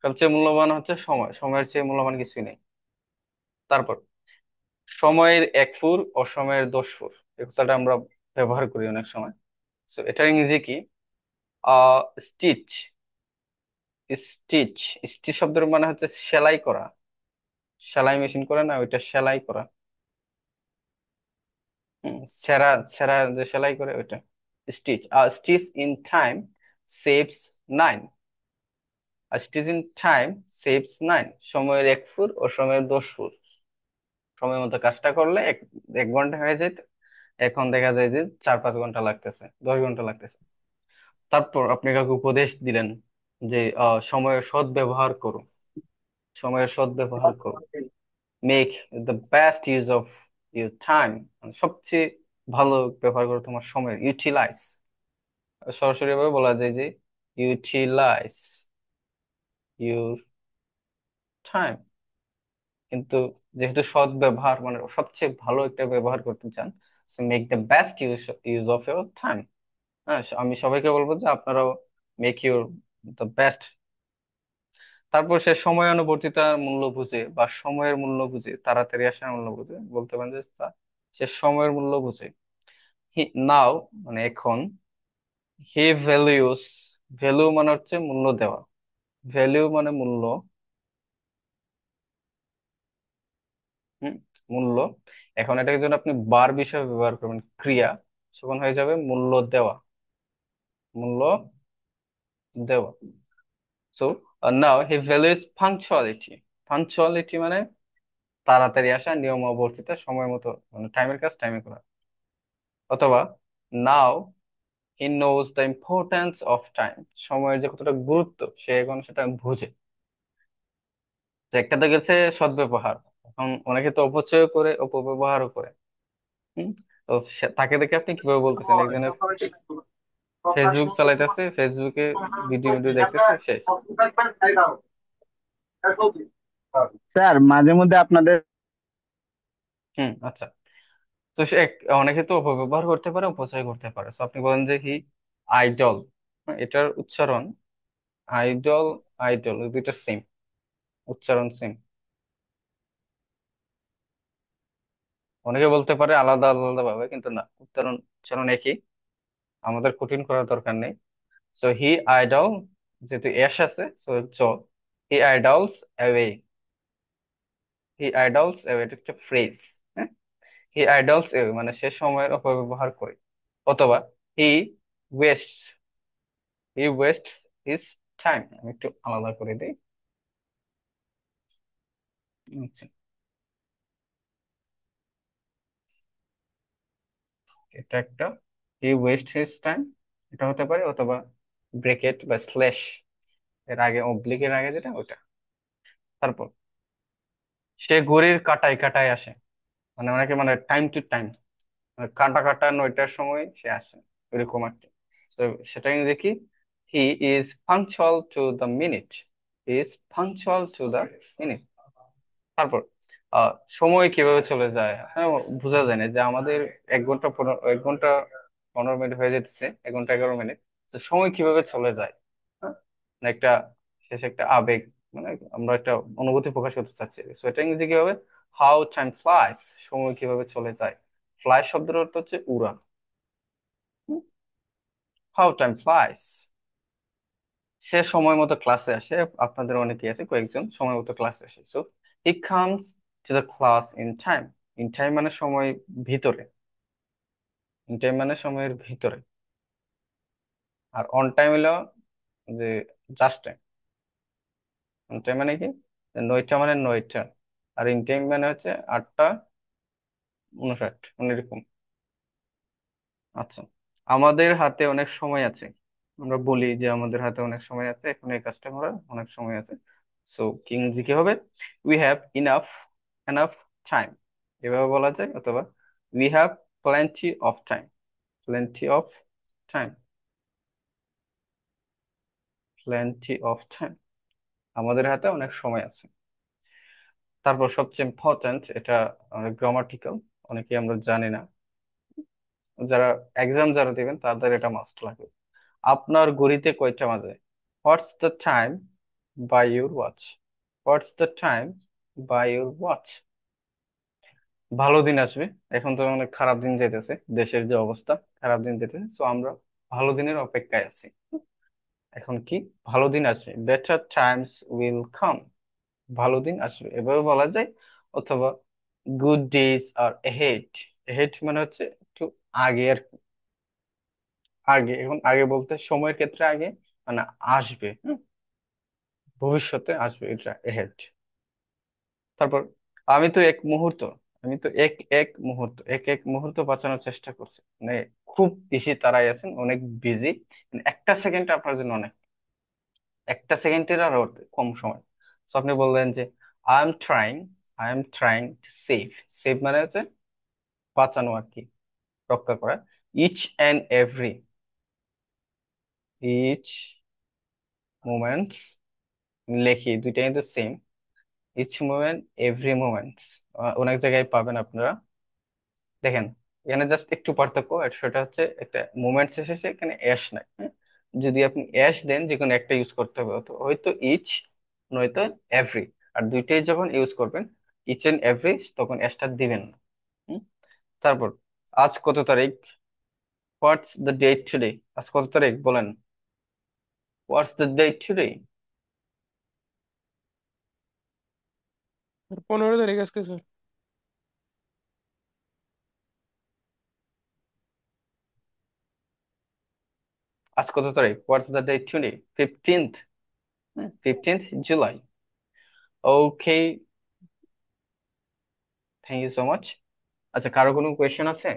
Speaker 1: সবচেয়ে মূল্যবান হচ্ছে সময়, সময়ের চেয়ে মূল্যবান কিছুই নেই। তারপর সময়ের 1 ফুর অসময়ের 10 ফুর, এই কথাটা আমরা ব্যবহার করি অনেক সময়। তো এটার ইংরেজি কি? স্টিচ। স্টিচ, স্টিচ শব্দের মানে হচ্ছে সেলাই করা। সেলাই মেশিন করে না, ওইটা সেলাই করা। সেরা, সেরা যে সেলাই করে ওইটা stitch. Stitch in time saves 9। Stitch in time saves 9। সময়ের 1 ফুর ও সময়ের 10 ফুর। সময় মতো কাজটা করলে 1 ঘন্টা হয়ে যেত, এখন দেখা যায় যে 4-5 ঘন্টা লাগতেছে, 10 ঘন্টা লাগতেছে। তারপর আপনি কাউকে উপদেশ দিলেন যে সময়ের সৎ ব্যবহার করো, সময়ের সৎ ব্যবহার করো। Make the best use of your time, সবচেয়ে ভালো ব্যবহার করো তোমার সময়ের। ইউটিলাইজ, সরাসরি ভাবে বলা যায় যে ইউটিলাইজ ইউর টাইম। কিন্তু যেহেতু সৎ ব্যবহার মানে সবচেয়ে ভালো একটা ব্যবহার করতে চান, so make the best use use of your time. হ্যাঁ, আমি সবাইকে বলবো যে আপনারাও মেক ইউর দ্য বেস্ট। তারপর সে সময়ানুবর্তিতার মূল্য বুঝে বা সময়ের মূল্য বুঝে, তাড়াতাড়ি আসার মূল্য বুঝে, বলতে পারেন যে সে সময়ের মূল্য বুঝে। হি নাও মানে এখন, হি ভ্যালিউস, ভ্যালু মানে হচ্ছে মূল্য দেওয়া, ভ্যালু মানে মূল্য। হুম, মূল্য। এখন এটাকে জন্য আপনি বার বিষয় ব্যবহার করবেন, ক্রিয়া, তখন হয়ে যাবে মূল্য দেওয়া, মূল্য দেওয়া। সো নাও হি ভ্যালুস পাংচুয়ালিটি। পাংচুয়ালিটি মানে তাড়াতাড়ি আসা, নিয়মাবর্তিতা, সময় মতো, মানে টাইমের কাজ টাইমে করা। অথবা now he knows the importance of time, সময়ের যে কতটা গুরুত্ব সে এখন সেটা বুঝে। যে একটা তো গেছে সদ্ব্যবহার, এখন অনেকে তো অপচয় করে, অপব্যবহারও করে। হম। তো তাকে দেখে আপনি কিভাবে বলতেছেন একজনে ফেসবুক চালাইতেছে, ফেসবুকে ভিডিও ভিডিও দেখতেছে, শেষ।
Speaker 4: স্যার মাঝে মধ্যে আপনাদের
Speaker 1: আচ্ছা। তো সে অনেকে তো অপব্যবহার করতে পারে, অপচয় করতে পারে। তো আপনি বলেন যে হি আইডল, এটার উচ্চারণ আইডল, আইডল এই দুইটা সেম, উচ্চারণ সেম। অনেকে বলতে পারে আলাদা আলাদা ভাবে, কিন্তু না, উচ্চারণ উচ্চারণ একই। আমাদের কঠিন করার দরকার নেই। তো হি আইডল, যেহেতু এস আছে, তো চ, হি আইডলস অ্যাওয়ে, হি আইডলস অ্যাওয়ে, এটা একটা ফ্রেজ। হ্যাঁ, হি আইডলস অ্যাওয়ে মানে সে সময়ের অপব্যবহার করে। অথবা হি ওয়েস্ট, হি ওয়েস্ট হিজ টাইম, আমি একটু আলাদা করে দিই। আচ্ছা, এটা একটা, হি ওয়েস্ট হিজ টাইম, এটা হতে পারে। অথবা ব্রেকেট বা স্ল্যাশ এর আগে, অব্লিকের আগে যেটা, ওটা। তারপর সে ঘড়ির কাটায় কাটায় আসে, মানে অনেকে মানে টাইম টু টাইম, কাটা কাটা 9টার সময় সে আসে, এরকম একটা। তো সেটা ইংরেজি কি? He is punctual to the minute, he is punctual to the minute. তারপর আহ সময় কিভাবে চলে যায়, হ্যাঁ, বোঝা যায় না যে আমাদের 1 ঘন্টা 15 মিনিট হয়ে যেতেছে, 1 ঘন্টা 11 মিনিট। তো সময় কিভাবে চলে যায়, হ্যাঁ, মানে একটা শেষ একটা আবেগ, মানে আমরা একটা অনুভূতি প্রকাশ করতে চাচ্ছি। তো এটা ইংরেজি কি হবে? হাউ টাইম ফ্লাইস, সময় কিভাবে চলে যায়। ফ্লাই শব্দের অর্থ হচ্ছে উড়া। How time flies. সে সময় মতো ক্লাসে আসে, আপনাদের অনেকেই আছে, কয়েকজন সময় মতো ক্লাসে আসে। So he comes to the class in time. In time মানে সময় ভিতরে, ইন টাইম মানে সময়ের ভিতরে। আর অন টাইম হলো যে জাস্ট টাইম। অন টাইম মানে কি, যে 9টা মানে 9টা, আর ইন টাইম মানে হচ্ছে 8টা 59 মানে এরকম। আচ্ছা, আমাদের হাতে অনেক সময় আছে, আমরা বলি যে আমাদের হাতে অনেক সময় আছে, এখন এই কাজটা করার অনেক সময় আছে। সো কি ইংরেজি কি হবে? We have enough, enough time, এভাবে বলা যায়, অথবা we have plenty of time, plenty of time, plenty of time, আমাদের হাতে অনেক সময় আছে। তারপর সবচেয়ে ইম্পর্ট্যান্ট, এটা গ্রামাটিক্যাল, অনেকে আমরা জানি না, যারা এক্সাম যারা দিবেন তাদের এটা মাস্ট লাগবে। আপনার ঘড়িতে কয়টা বাজে? What's the time by your watch, what's the time by your watch. ভালো দিন আসবে, এখন তো অনেক খারাপ দিন যেতেছে, দেশের যে অবস্থা, খারাপ দিন যেতেছে, তো আমরা ভালো দিনের অপেক্ষায় আছি। এখন কি, ভালো দিন আসবে, বেটার টাইমস উইল কাম, ভালো দিন আসবে এভাবে বলা যায়। অথবা গুড ডেজ আর এহেড, এহেড মানে হচ্ছে একটু আগে আর কি। আগে, এখন আগে বলতে সময়ের ক্ষেত্রে আগে মানে আসবে, ভবিষ্যতে আসবে, এটা এহেড। তারপর আমি তো এক মুহূর্ত, আমি তো এক এক মুহূর্ত, এক এক মুহূর্ত বাঁচানোর চেষ্টা করছি, মানে খুব বেশি তাড়াই আছেন, অনেক বিজি, একটা সেকেন্ড আপনার জন্য অনেক, একটা সেকেন্ডের আর কম সময়। তো আপনি বললেন যে I am trying, I am trying to save, save মানে হচ্ছে বাঁচানো আর কি, রক্ষা করা। Each and every, each moments, লেখি দুইটা কিন্তু same, each moment every moments, অনেক জায়গায় পাবেন আপনারা। দেখেন, এখানে জাস্ট একটু পার্থক্য, আর সেটা হচ্ছে একটা মোমেন্টস এসেছে, এখানে অ্যাশ নাই, হ্যাঁ? যদি আপনি অ্যাশ দেন, যে কোনো একটা ইউজ করতে হবে, হতো হয়তো ইচ নয়তো এভরি, আর দুইটাই যখন ইউজ করবেন, ইচ এন্ড এভরি, তখন অ্যাশটা দিবেন না। হুম? তারপর আজ কত তারিখ? হোয়াটস দ্য ডেট টুডে, আজ কত তারিখ বলেন, হোয়াটস দ্য ডেট টুডে?
Speaker 6: 15 তারিখ আজকে স্যার।
Speaker 1: আজ কত তারিখ, what's the date today? 15th, 15th July. Okay, thank you so much. আচ্ছা, কারো কোনো কোয়েশ্চেন আছে?